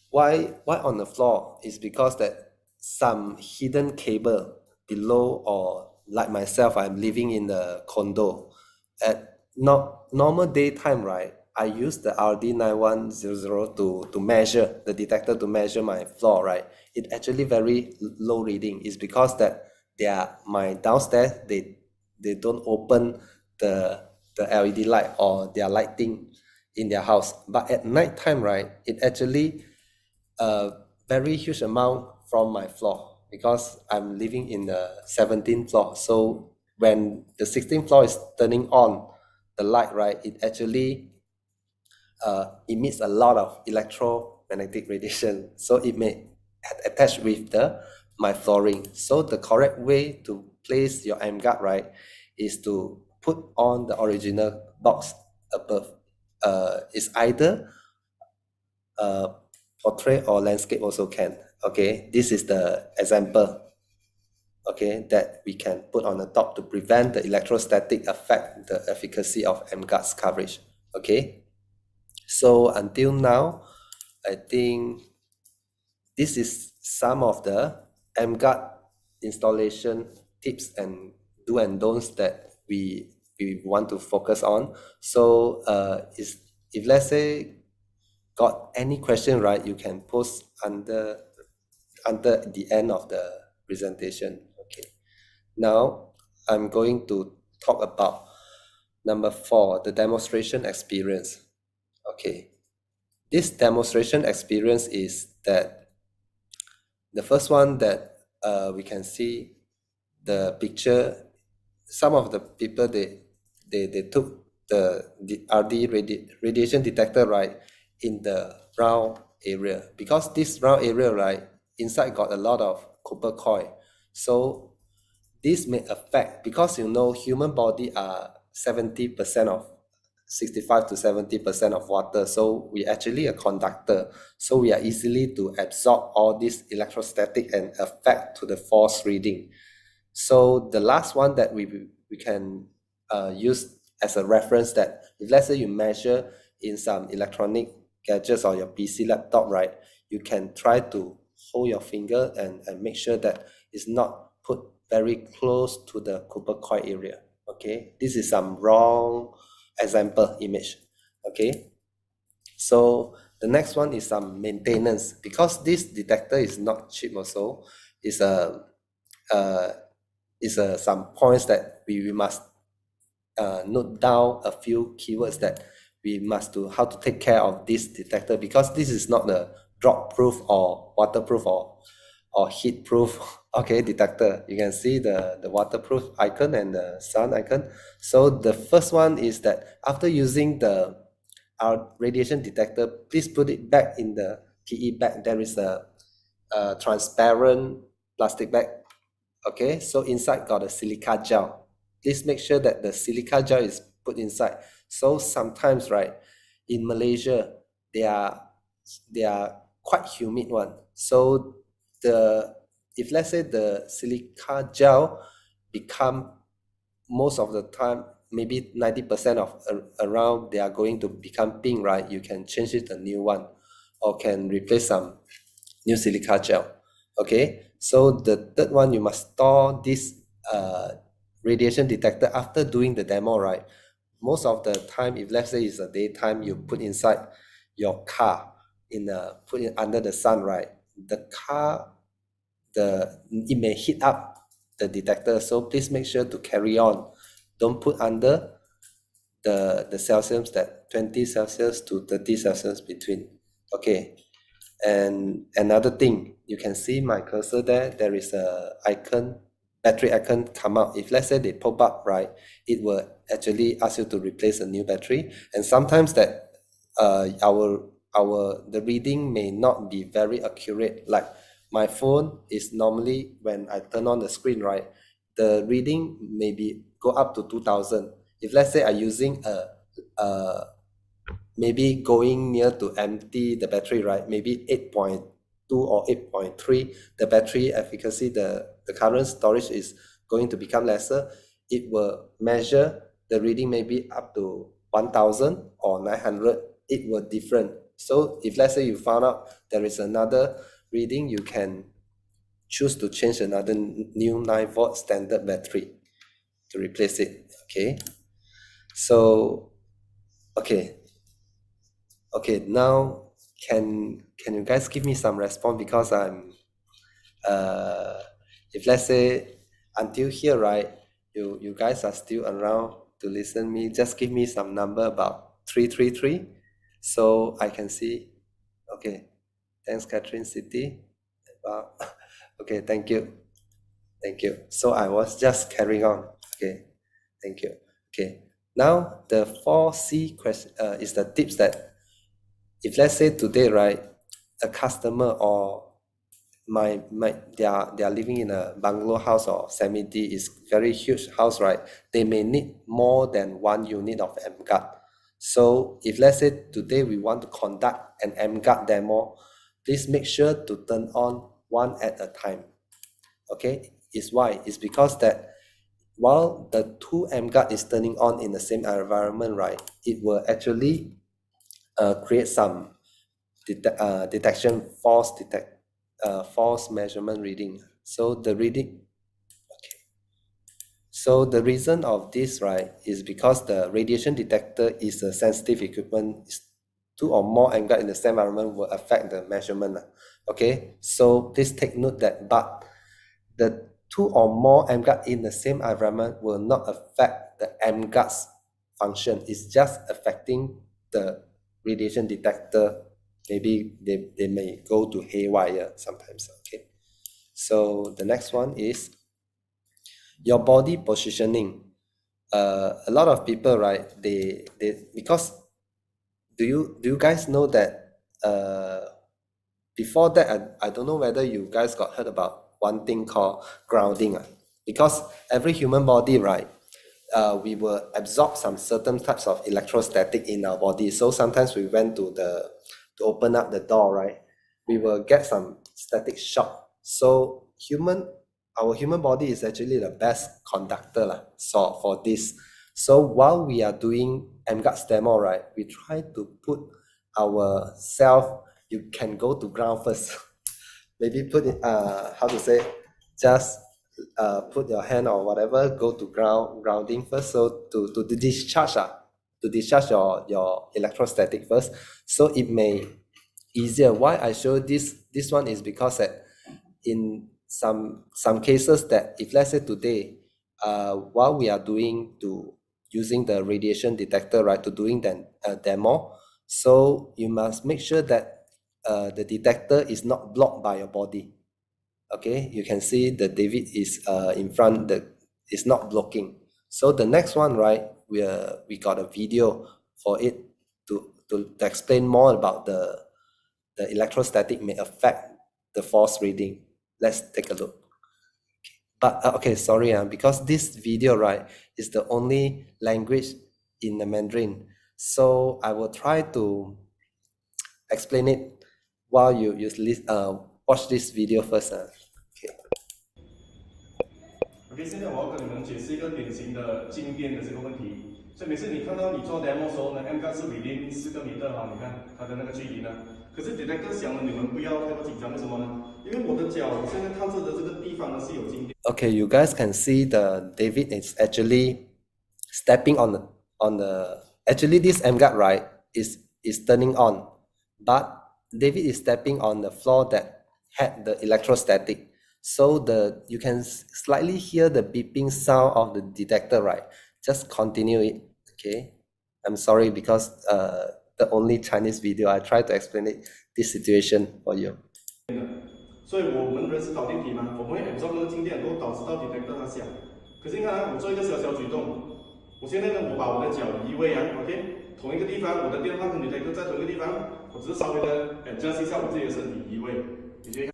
why on the floor is because that some hidden cable below, or like myself, I'm living in the condo. At normal daytime, right, I use the RD9100 to measure the detector, to measure my floor, right. It actually very low reading. Is because that my downstairs, they don't open the LED light or their lighting in their house. But at night time, right, it actually a very huge amount from my floor because I'm living in the 17th floor. So when the 16th floor is turning on the light, right, it actually emits a lot of electromagnetic radiation. So it may attach with my flooring. So the correct way to place your emGuarde, right, is to put on the original box above. It's either portrait or landscape also can. Okay, this is the example, okay, that we can put on the top to prevent the electrostatic affect the efficacy of emGuarde's coverage. Okay, so until now, I think this is some of the emGuarde installation tips and do and don'ts that we want to focus on. So if let's say got any question, right, you can post under the end of the presentation. Okay, now I'm going to talk about number 4, the demonstration experience. Okay, this demonstration experience is that the first one that we can see the picture. Some of the people, they took the radiation detector, right, in the round area, because this round area, right, inside got a lot of copper coil. So this may affect, because human body are 70% of 65 to 70% of water, so we actually a conductor, so we are easily to absorb all this electrostatic and affect to the force reading. So the last one that we can use as a reference, that if let's say you measure in some electronic gadgets or your PC laptop, right, you can try to hold your finger and make sure that it's not put very close to the copper coil area. Okay, this is some wrong example image. Okay, So the next one is some maintenance, because this detector is not cheap also. It's some points that we must note down a few keywords that we must do, how to take care of this detector, because this is not the drop proof or waterproof or heat proof okay detector. You can see the waterproof icon and the sun icon. So the first one is that after using our radiation detector, please put it back in the PE bag. There is a transparent plastic bag. Okay, so inside got a silica gel. Please make sure that the silica gel is put inside. So sometimes, right, in Malaysia, they are quite humid one. So if let's say the silica gel become, most of the time, maybe 90% of around, they are going to become pink, right? You can change it a new one, or can replace some new silica gel. Okay, so the third one, you must store this radiation detector after doing the demo, right? Most of the time, if let's say it's a daytime, you put inside your car, put it under the sun, right? The car, it may heat up the detector, so please make sure to carry on. Don't put under the Celsius, that 20 Celsius to 30 Celsius between. Okay, and another thing, you can see my cursor there is a icon, battery icon come out. If let's say they pop up, right, it will actually ask you to replace a new battery. And sometimes that the reading may not be very accurate. Like my phone is normally, when I turn on the screen, right, the reading maybe go up to 2000. If let's say I'm using maybe going near to empty the battery, right, maybe 8.2 or 8.3, the battery efficacy, the current storage is going to become lesser. It will measure the reading maybe up to 1000 or 900. It will different. So if let's say you found out there is another reading, you can choose to change another new 9-volt standard battery to replace it. Okay, so okay, now can you guys give me some response, because I'm if let's say until here, right, you guys are still around to listen me, just give me some number about 333 so I can see. Okay, thanks Catherine City. Okay, thank you. So I was just carrying on. Okay, thank you. Okay, now the 4C question is the tips that, if let's say today, right, a customer or they are living in a bungalow house or semi-D, is very huge house, right? They may need more than one unit of emGuarde. So if let's say today we want to conduct an emGuarde demo, please make sure to turn on one at a time. Okay, it's because that while the two emGuarde is turning on in the same environment, right, it will actually create some detection, false measurement reading. So the reason of this, right, is because the radiation detector is a sensitive equipment. Two or more emGuarde in the same environment will affect the measurement. Okay, so please take note that, but the two or more emGuarde in the same environment will not affect the emGuarde's function. It's just affecting the radiation detector. Maybe they may go to haywire sometimes. Okay, so the next one is your body positioning. A lot of people, right, they because do you guys know that before that, I don't know whether you guys got heard about one thing called grounding. Because every human body, right, we will absorb some certain types of electrostatic in our body. So sometimes we went to open up the door, right, we will get some static shock. So our human body is actually the best conductor so for this. So while we are doing emGuarde demo, right, we try to put ourself, you can go to ground first. Maybe put it how to say, just put your hand or whatever, go to grounding first, so to discharge discharge your electrostatic first, so it may easier. Why I show this one is because that in some cases that if let's say today, while we are using the radiation detector, right, to doing the demo, so you must make sure that the detector is not blocked by your body. Okay, you can see the David is in front, it's not blocking. So the next one, right, we got a video for it to explain more about the electrostatic may affect the force reading. Let's take a look. But okay, sorry, because this video, right, is the only language in the Mandarin. So I will try to explain it while you watch this video first. Okay. OK，现在我要跟你们解释一个典型的静电的这个问题。所以每次你看到你做 demo 时候呢 ，emGuarde 是 within 4个米哈，你看它的那个距离呢。可是 detector 响了，你们不要太过紧张，为什么呢？因为我的脚现在看着的这个地方呢是有静电。Okay, you guys can see the David is actually stepping on the actually this emGuarde, right, is turning on, but David is stepping on the floor that had the electrostatic. So you can slightly hear the beeping sound of the detector, right? Just continue it. Okay, I'm sorry because the only Chinese video I try to explain this situation for you. 所以我们人是导电体嘛，我们会 absorb 那个静电，然后导致到 detector 它响。可是你看我做一个小小举动，我现在呢，我把我的脚移位，OK， 同一个地方，我的电话跟 detector 在同一个地方，我只是稍微的adjust 一下我自己的身体移位，你觉得？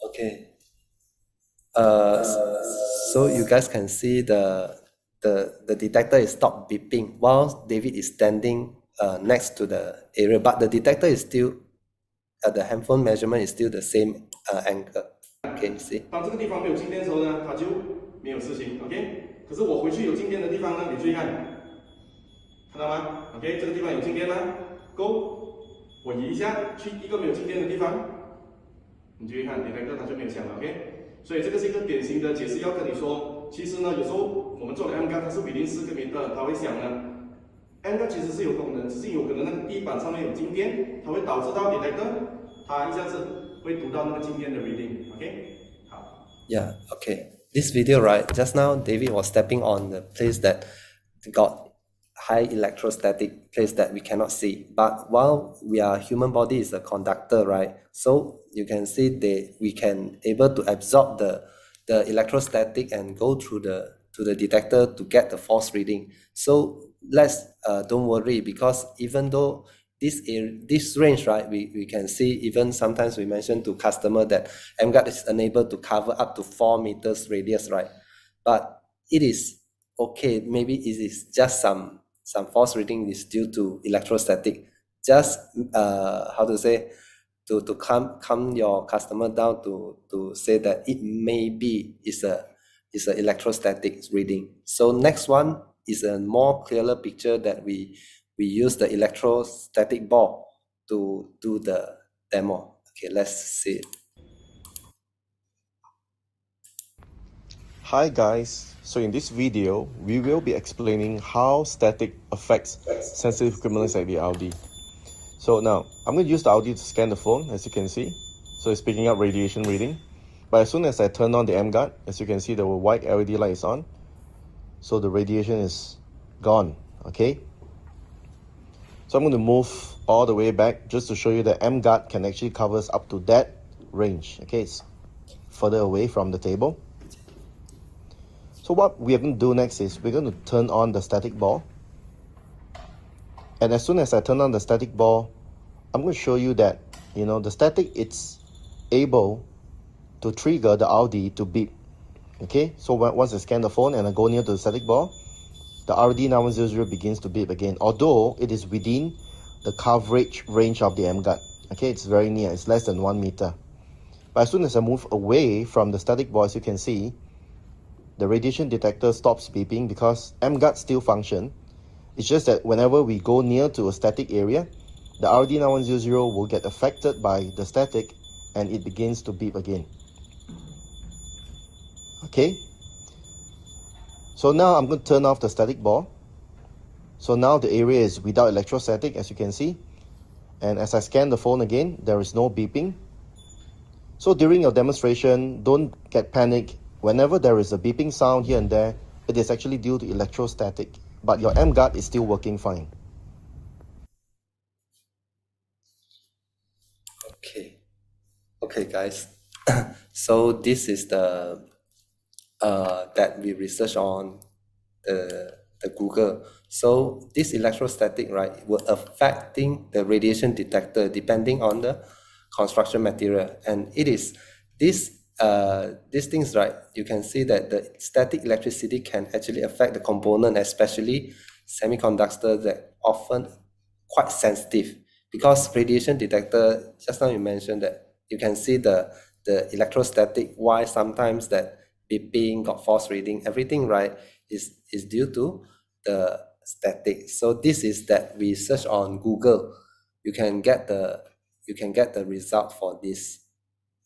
Okay. So you guys can see the detector is stopped beeping while David is standing next to the area, but the detector is still the handphone measurement is still the same angle. Okay, see. 当这个地方没有静电的时候呢，它就没有事情 ，OK。可是我回去有静电的地方呢，你注意看，看到吗 ？OK， 这个地方有静电吗 ？Go， 我移一下去一个没有静电的地方，你注意看 detector 它就没有响了 ，OK。所以这个是一个典型的解释，要跟你说，其实呢，有时候我们做的 emGuarde 它是within 4个米的，它会响呢。emGuarde 其实是有功能，只是有可能那个地板上面有静电，它会导致到 detector 它一下子会读到那个静电的 reading，OK， 好。Yeah, okay. This video, right, just now David was stepping on the place that got high electrostatic place that we cannot see. But while human body is a conductor, right? So you can see we can able to absorb the electrostatic and go through to the detector to get the force reading. So let's don't worry, because even though this range, right, we can see, even sometimes we mention to customer that emGuarde is unable to cover up to 4 meters radius, right? But it is okay. Maybe it is just some force reading is due to electrostatic. Just how to say, to calm your customer down to say that it maybe is a electrostatic reading. So next one is a more clearer picture that we use the electrostatic ball to do the demo. Okay, let's see it. Hi guys, so in this video, we will be explaining how static affects sensitive equipment like the RD. So now, I'm going to use the RD to scan the phone, as you can see. So it's picking up radiation reading. But as soon as I turn on the emGuarde, as you can see, the white LED light is on. So the radiation is gone, okay? So I'm going to move all the way back just to show you that emGuarde can actually cover up to that range, okay? It's further away from the table. So what we are going to do next is we're going to turn on the static ball. And as soon as I turn on the static ball, I'm going to show you that, the static, it's able to trigger the RD to beep. Okay, so once I scan the phone and I go near to the static ball, the RD9100 begins to beep again, although it is within the coverage range of the emGuarde. Okay, it's very near, it's less than 1 meter. But as soon as I move away from the static ball, as you can see, the radiation detector stops beeping because emGuarde still function. It's just that whenever we go near to a static area, the RD9100 will get affected by the static and it begins to beep again. Okay, so now I'm going to turn off the static ball. So now the area is without electrostatic, as you can see. And as I scan the phone again, there is no beeping. So during your demonstration, don't get panicked. Whenever there is a beeping sound here and there, it is actually due to electrostatic, but your emGuarde is still working fine. Okay guys. So this is the that we research on the Google. So this electrostatic, right, will affecting the radiation detector depending on the construction material, and it is these things, right, you can see that the static electricity can actually affect the component, especially semiconductors that often quite sensitive, because radiation detector, just now you mentioned that you can see the electrostatic, why sometimes that beeping got false reading, everything, right, is due to the static. So this is that we search on Google, you can get the result for this.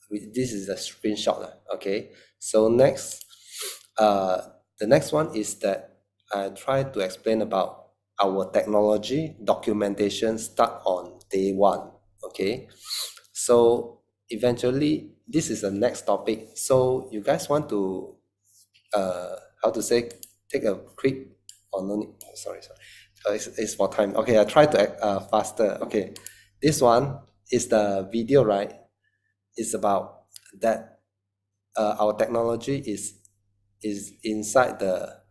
This is a screenshot, okay. So next, the next one is that I try to explain about our technology documentation start on day one, okay. So eventually this is the next topic, so you guys want to how to say, take a quick, or no need, sorry, it's for time. Okay, I try to act faster. Okay, this one is the video, right? It's about that our technology is inside the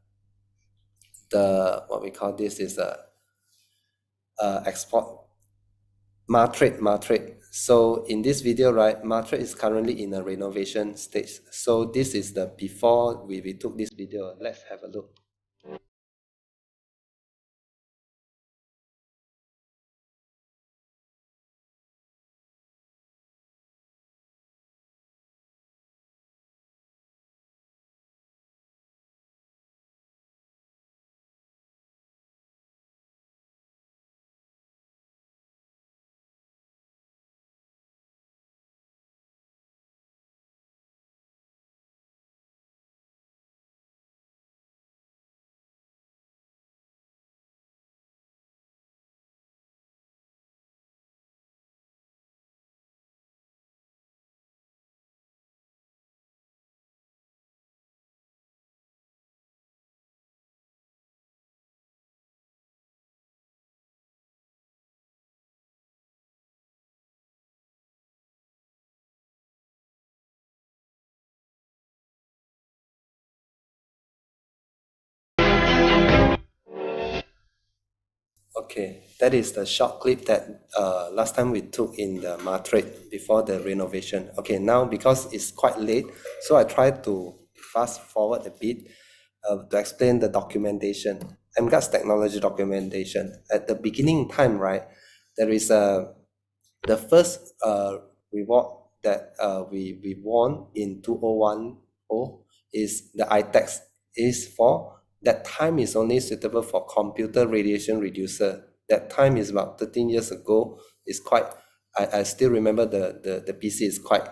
what we call this is a export matrix. So in this video, right, matrix is currently in a renovation stage. So this is the before we took this video. Let's have a look. Okay, that is the short clip that last time we took in the matrix before the renovation. Okay, now because it's quite late, so I try to fast forward a bit to explain the documentation. MGuarde's technology documentation. At the beginning time, right, there is the first reward that we won in 2010 is the ITEX, is for that time is only suitable for computer radiation reducer. That time is about 13 years ago. It's quite, I still remember the PC is quite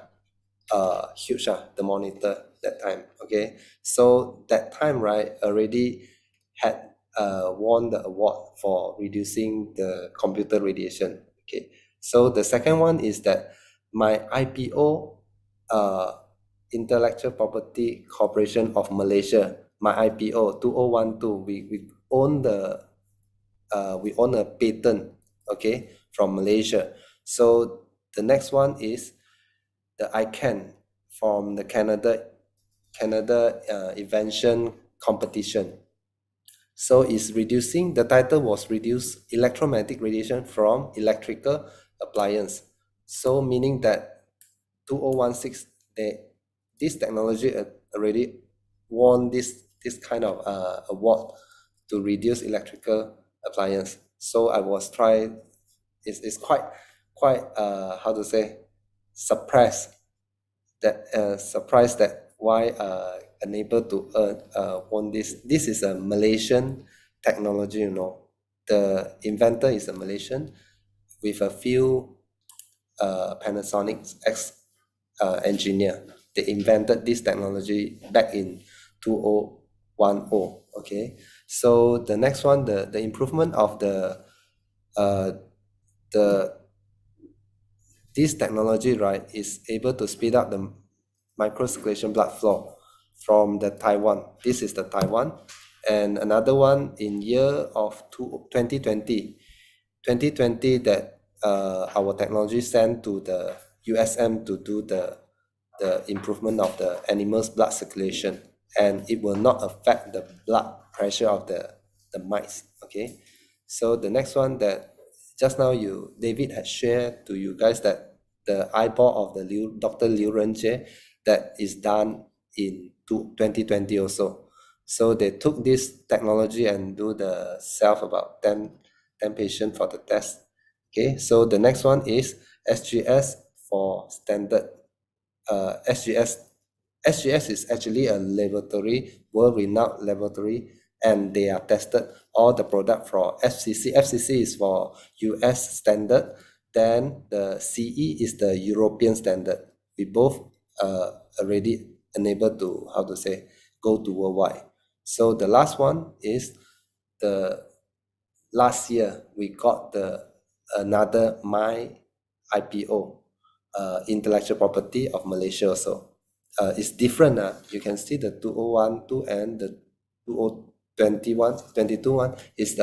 huge, the monitor that time. Okay, so that time, right, already had won the award for reducing the computer radiation. Okay, so the second one is that my IPO, Intellectual Property Corporation of Malaysia, my IPO 2012, we own the we own a patent, okay, from Malaysia. So the next one is the ICANN from the Canada invention competition. So it's reducing, the title was reduce electromagnetic radiation from electrical appliance. So meaning that 2016, this technology already won this kind of award to reduce electrical appliance. So I was trying, it's quite how to say, surprised that why unable to earn won this. This is a Malaysian technology, you know. The inventor is a Malaysian with a few Panasonic ex engineer. They invented this technology back in 2010. Okay, So the next one, the improvement of this technology, right, is able to speed up the microcirculation blood flow from the Taiwan. This is the Taiwan. And another one in year of 2020 that our technology sent to the USM to do the improvement of the animal's blood circulation, and it will not affect the blood pressure of the mice. Okay, so the next one that just now David had shared to you guys, that the eyeball of the Dr. Liu Renjie, that is done in 2020 also. So they took this technology and do the about 10 patients for the test. Okay, so the next one is SGS for standard. SGS is actually a laboratory, world-renowned laboratory, and they are tested all the product for FCC. FCC is for US standard. Then the CE is the European standard. We both already enabled to, how to say, go to worldwide. So the last one is the last year we got another my IPO, intellectual property of Malaysia also. It's different. You can see the 2012 and the 2022 one is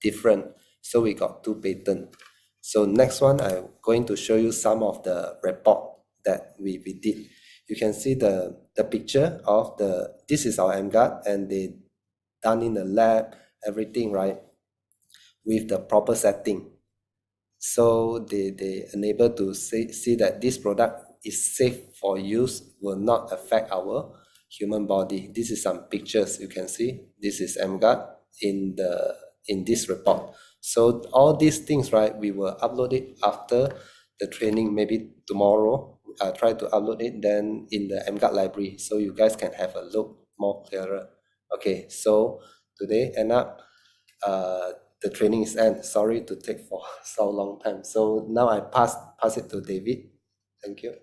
different. So we got 2 patents. So next one, I'm going to show you some of the report that we did. You can see the picture of this is our emGuarde, and they done in the lab, everything, right, with the proper setting. So they enable to see that this product is safe for use, will not affect our human body. This is some pictures you can see. This is emGuarde in this report. So all these things, right, we will upload it after the training, maybe tomorrow. I'll try to upload it then in the emGuarde library, so you guys can have a look more clearer. Okay, so today end up the training is end. Sorry to take for so long time. So now I pass it to David. Thank you.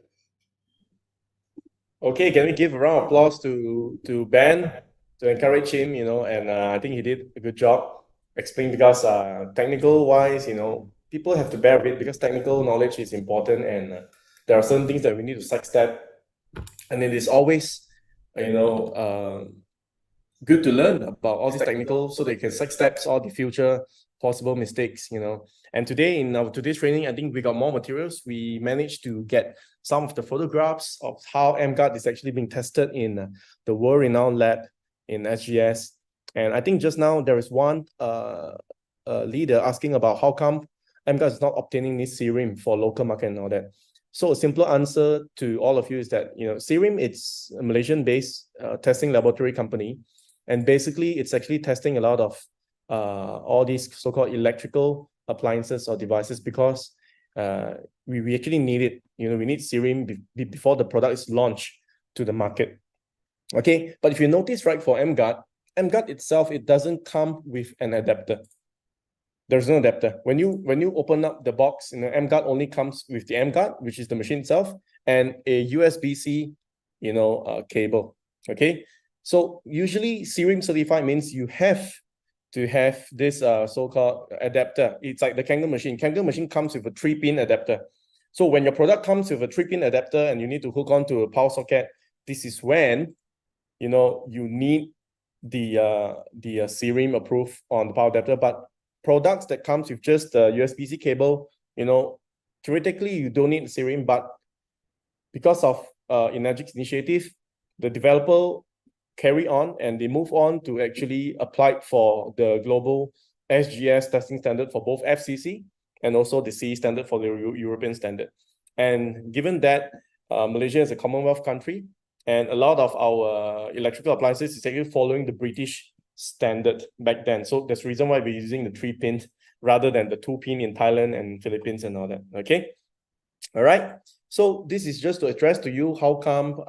Okay, can we give a round of applause to Ben to encourage him, and I think he did a good job explaining, because technical wise, people have to bear with it, because technical knowledge is important, and there are certain things that we need to sidestep, and it is always, good to learn about all these technical, so they can sidestep all the future possible mistakes, And today, in our today's training, I think we got more materials. We managed to get some of the photographs of how emGuarde is actually being tested in the world-renowned lab in SGS. And I think just now there is one leader asking about how come emGuarde is not obtaining this serum for local market and all that. So a simple answer to all of you is that, Serum, it's a Malaysian-based testing laboratory company. And basically, it's actually testing a lot of all these so-called electrical appliances or devices, because we actually need it. We need serum before the product is launched to the market. Okay, but if you notice, right, for emGuarde itself, it doesn't come with an adapter. There's no adapter. When you open up the box, emGuarde only comes with the emGuarde, which is the machine itself, and a USB-C, cable. Okay. So usually serum certified means you have to have this so-called adapter. It's like the Kangen machine. Kangen machine comes with a 3-pin adapter. So when your product comes with a 3-pin adapter and you need to hook on to a power socket, this is when you need the serum approved on the power adapter. But products that comes with just the USB-C cable, theoretically you don't need serum, but because of Energic's initiative, the developer carry on and they move on to actually apply for the global SGS testing standard for both FCC and also the CE standard for the European standard. And given that Malaysia is a Commonwealth country, and a lot of our electrical appliances is actually following the British standard back then. So that's the reason why we're using the 3-pin rather than the 2-pin in Thailand and Philippines and all that. Okay. All right. So this is just to address to you how come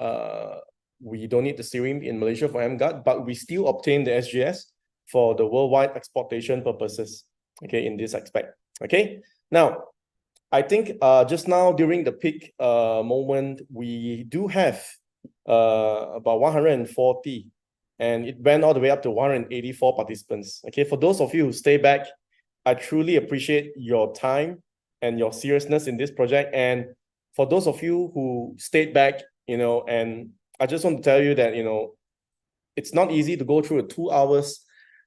we don't need the serum in Malaysia for emGuarde, but we still obtain the SGS for the worldwide exportation purposes, okay, in this aspect. Okay, now, I think just now during the peak moment, we do have about 140 and it went all the way up to 184 participants. Okay, for those of you who stay back, I truly appreciate your time and your seriousness in this project. And for those of you who stayed back, and I just want to tell you that, it's not easy to go through a 2 hours,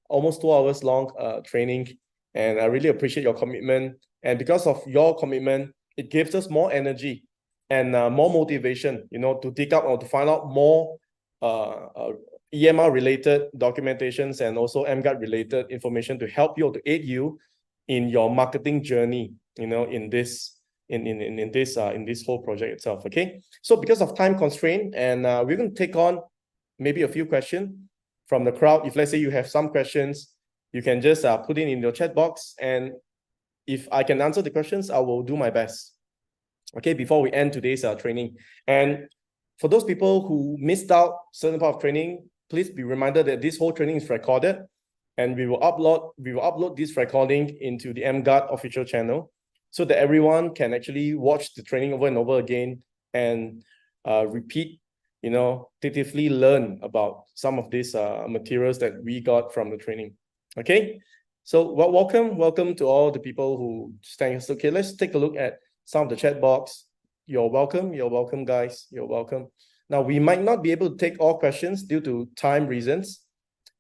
almost 2 hours long training. And I really appreciate your commitment. And because of your commitment, it gives us more energy and more motivation, to dig up or to find out more EMR related documentations and also emGuarde related information to help you, to aid you in your marketing journey, in this whole project itself. Okay, so because of time constraint, and we're going to take on maybe a few questions from the crowd. If let's say you have some questions, you can just put it in your chat box, and if I can answer the questions, I will do my best. Okay, before we end today's training. And for those people who missed out certain part of training, please be reminded that this whole training is recorded, and we will upload this recording into the emGuarde official channel so that everyone can actually watch the training over and over again and repeat, tentatively learn about some of these materials that we got from the training. Okay, so welcome to all the people who stand. Okay, let's take a look at some of the chat box. You're welcome, guys. You're welcome. Now, we might not be able to take all questions due to time reasons.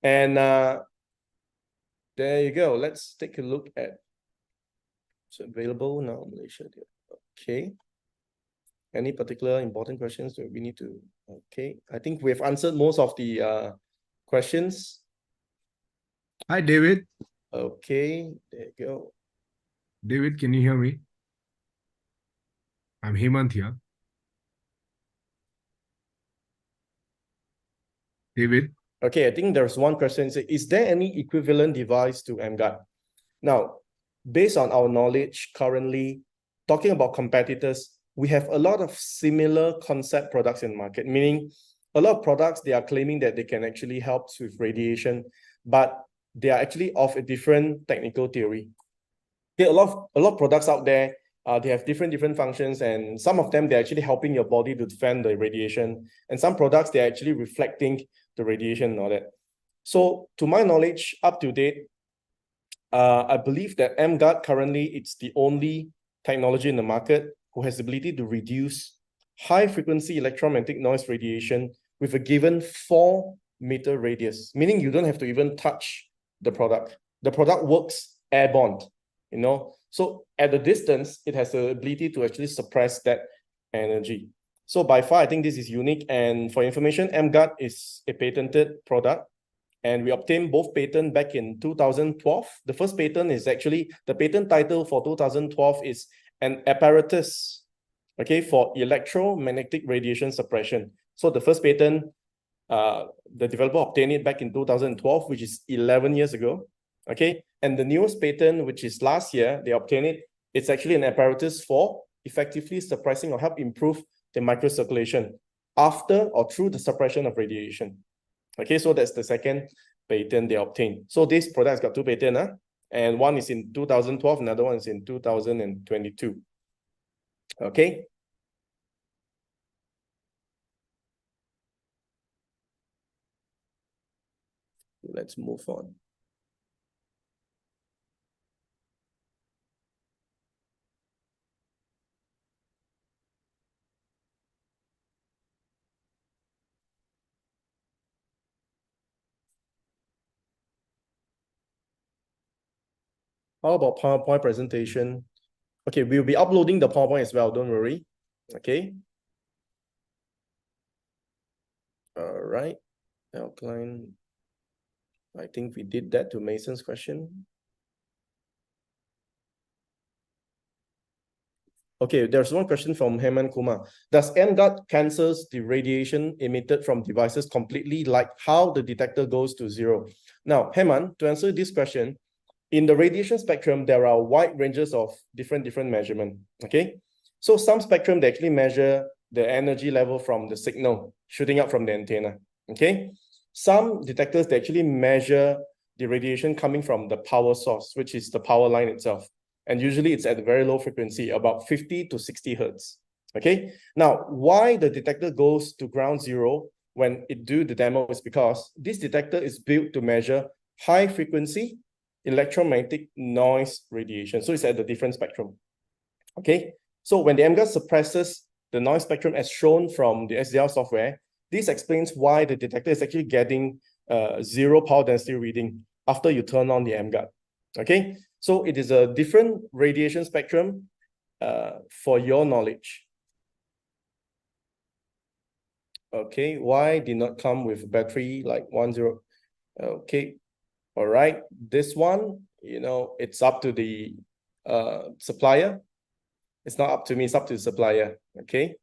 And there you go. Let's take a look at what's available now, Malaysia. Okay. Any particular important questions that we need to? Okay. I think we've answered most of the questions. Hi, David. Okay, there you go. David, can you hear me? I'm Hemant here. David? Okay, I think there's one question. Is there any equivalent device to emGuarde? Now, based on our knowledge currently, talking about competitors, we have a lot of similar concept products in the market, meaning a lot of products, they are claiming that they can actually help with radiation, but they are actually of a different technical theory. Okay, a lot of products out there, they have different functions, and some of them, they're actually helping your body to defend the radiation. And some products, they're actually reflecting the radiation and all that. So to my knowledge, up to date, I believe that emGuarde currently, it's the only technology in the market who has the ability to reduce high frequency electromagnetic noise radiation with a given 4-meter radius, meaning you don't have to even touch the product. The product works airborne, So at the distance, it has the ability to actually suppress that energy. So by far, I think this is unique. And for information, emGuarde is a patented product. And we obtained both patents back in 2012. The first patent is actually, the patent title for 2012 is an apparatus, okay, for electromagnetic radiation suppression. So the first patent, the developer obtained it back in 2012, which is 11 years ago, okay? And the newest patent, which is last year, they obtained it. It's actually an apparatus for effectively suppressing or help improve the microcirculation after or through the suppression of radiation. Okay, so that's the second patent they obtained. So this product's got 2 patents, and one is in 2012, another one is in 2022. Okay. Let's move on. How about PowerPoint presentation? Okay, we'll be uploading the PowerPoint as well, don't worry. Okay. All right. Outline. I think we did that to Mason's question. Okay, there's one question from Hemant Kumar. Does emGuarde cancels the radiation emitted from devices completely, like how the detector goes to 0? Now, Hemant, to answer this question, in the radiation spectrum, there are wide ranges of different measurement, okay? So some spectrum, they actually measure the energy level from the signal shooting up from the antenna, okay? Some detectors, they actually measure the radiation coming from the power source, which is the power line itself. And usually it's at a very low frequency, about 50 to 60 hertz, okay? Now, why the detector goes to ground 0 when it do the demo is because this detector is built to measure high frequency electromagnetic noise radiation. So it's at the different spectrum. Okay, so when the emGuarde suppresses the noise spectrum as shown from the SDR software, this explains why the detector is actually getting 0 power density reading after you turn on the emGuarde. Okay, so it is a different radiation spectrum for your knowledge. Okay, why did not come with battery like 10? Okay, all right. This one, you know, it's up to the supplier. It's not up to me, it's up to the supplier. Okay.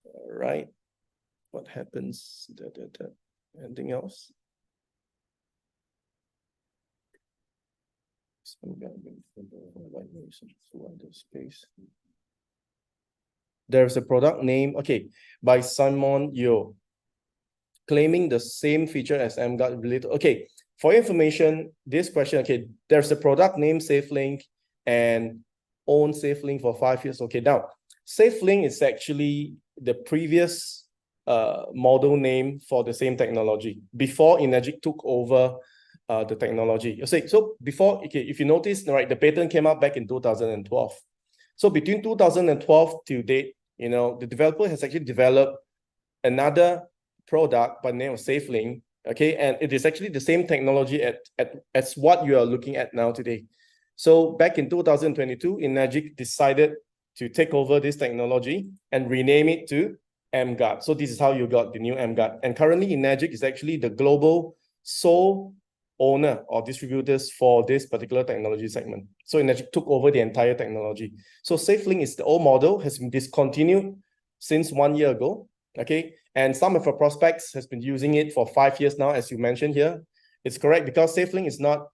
All right. What happens? Anything else? There's a product name, okay, by Simon Yo, claiming the same feature as emGuarde related. Okay, for your information, this question, okay, there's a product name SafeLink and own SafeLink for 5 years. Okay, now SafeLink is actually the previous model name for the same technology before Energic took over the technology. So before, okay, if you notice, right, the patent came out back in 2012. So between 2012 to date, you know, the developer has actually developed another product by the name of SafeLink, okay, and it is actually the same technology as what you are looking at now today. So back in 2022, Energic decided to take over this technology and rename it to emGuarde. So this is how you got the new emGuarde. And currently, Energic is actually the global sole owner or distributors for this particular technology segment. So Energic took over the entire technology. So SafeLink is the old model, has been discontinued since 1 year ago. Okay, and some of our prospects has been using it for 5 years now, as you mentioned here. It's correct because SafeLink is not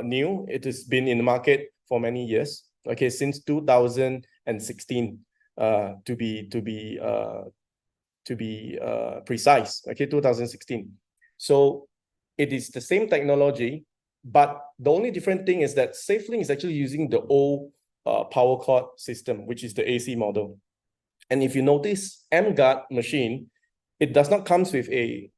new. It has been in the market for many years. Okay, since 2016, to be precise. Okay, 2016. So it is the same technology, but the only different thing is that SafeLink is actually using the old power cord system, which is the AC model. And if you notice, emGuarde machine, it does not come with a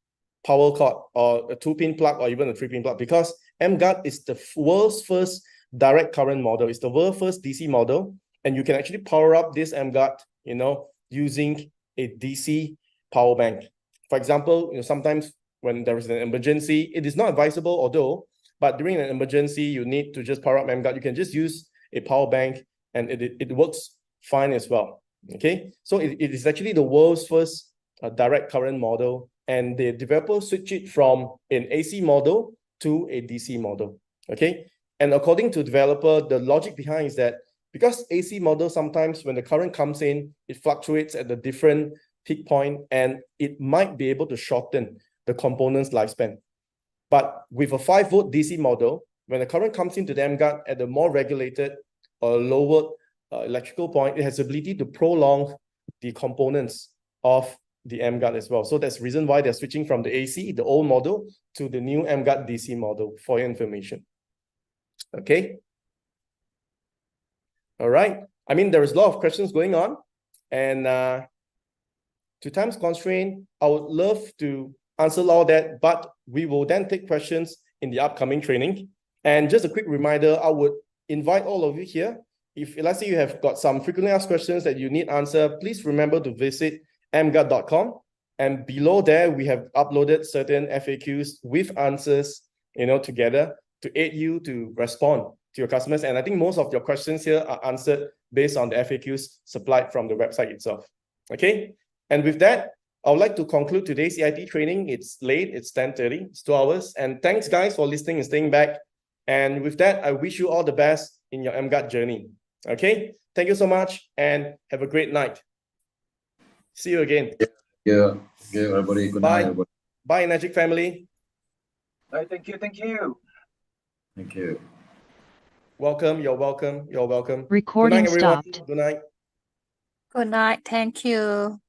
power cord or a 2-pin plug or even a 3-pin plug, because emGuarde is the world's first direct current model. It's the world's first DC model, and you can actually power up this emGuarde, you know, using a DC power bank. For example, you know, sometimes when there is an emergency, it is not advisable, although, but during an emergency, you need to just power up emGuarde. You can just use a power bank, and it works fine as well. Okay, so it is actually the world's first direct current model, and the developer switched it from an AC model to a DC model. Okay, and according to the developer, the logic behind is that because AC model, sometimes when the current comes in, it fluctuates at the different peak point, and it might be able to shorten the component's lifespan. But with a 5-volt DC model, when the current comes into the emGuarde at a more regulated or lower electrical point, it has the ability to prolong the components of the emGuarde as well. So that's the reason why they're switching from the AC, the old model, to the new emGuarde DC model, for your information. Okay. All right. I mean, there is a lot of questions going on, and to time's constraint, I would love to answer all that, but we will then take questions in the upcoming training. And just a quick reminder, I would invite all of you here. If let's say you have got some frequently asked questions that you need answer, please remember to visit emGuarde.com. And below there, we have uploaded certain FAQs with answers, you know, together to aid you to respond to your customers. And I think most of your questions here are answered based on the FAQs supplied from the website itself. Okay. And with that, I would like to conclude today's EIT training. It's late, it's 10:30, it's 2 hours. And thanks guys for listening and staying back. And with that, I wish you all the best in your emGuarde journey. Okay, thank you so much and have a great night. See you again. Yeah, everybody. Good night, everybody. Bye, Energic family. Bye, thank you, thank you. Thank you. Welcome, you're welcome, you're welcome. Recording Good night, everyone. stopped. Good night. Good night. Thank you.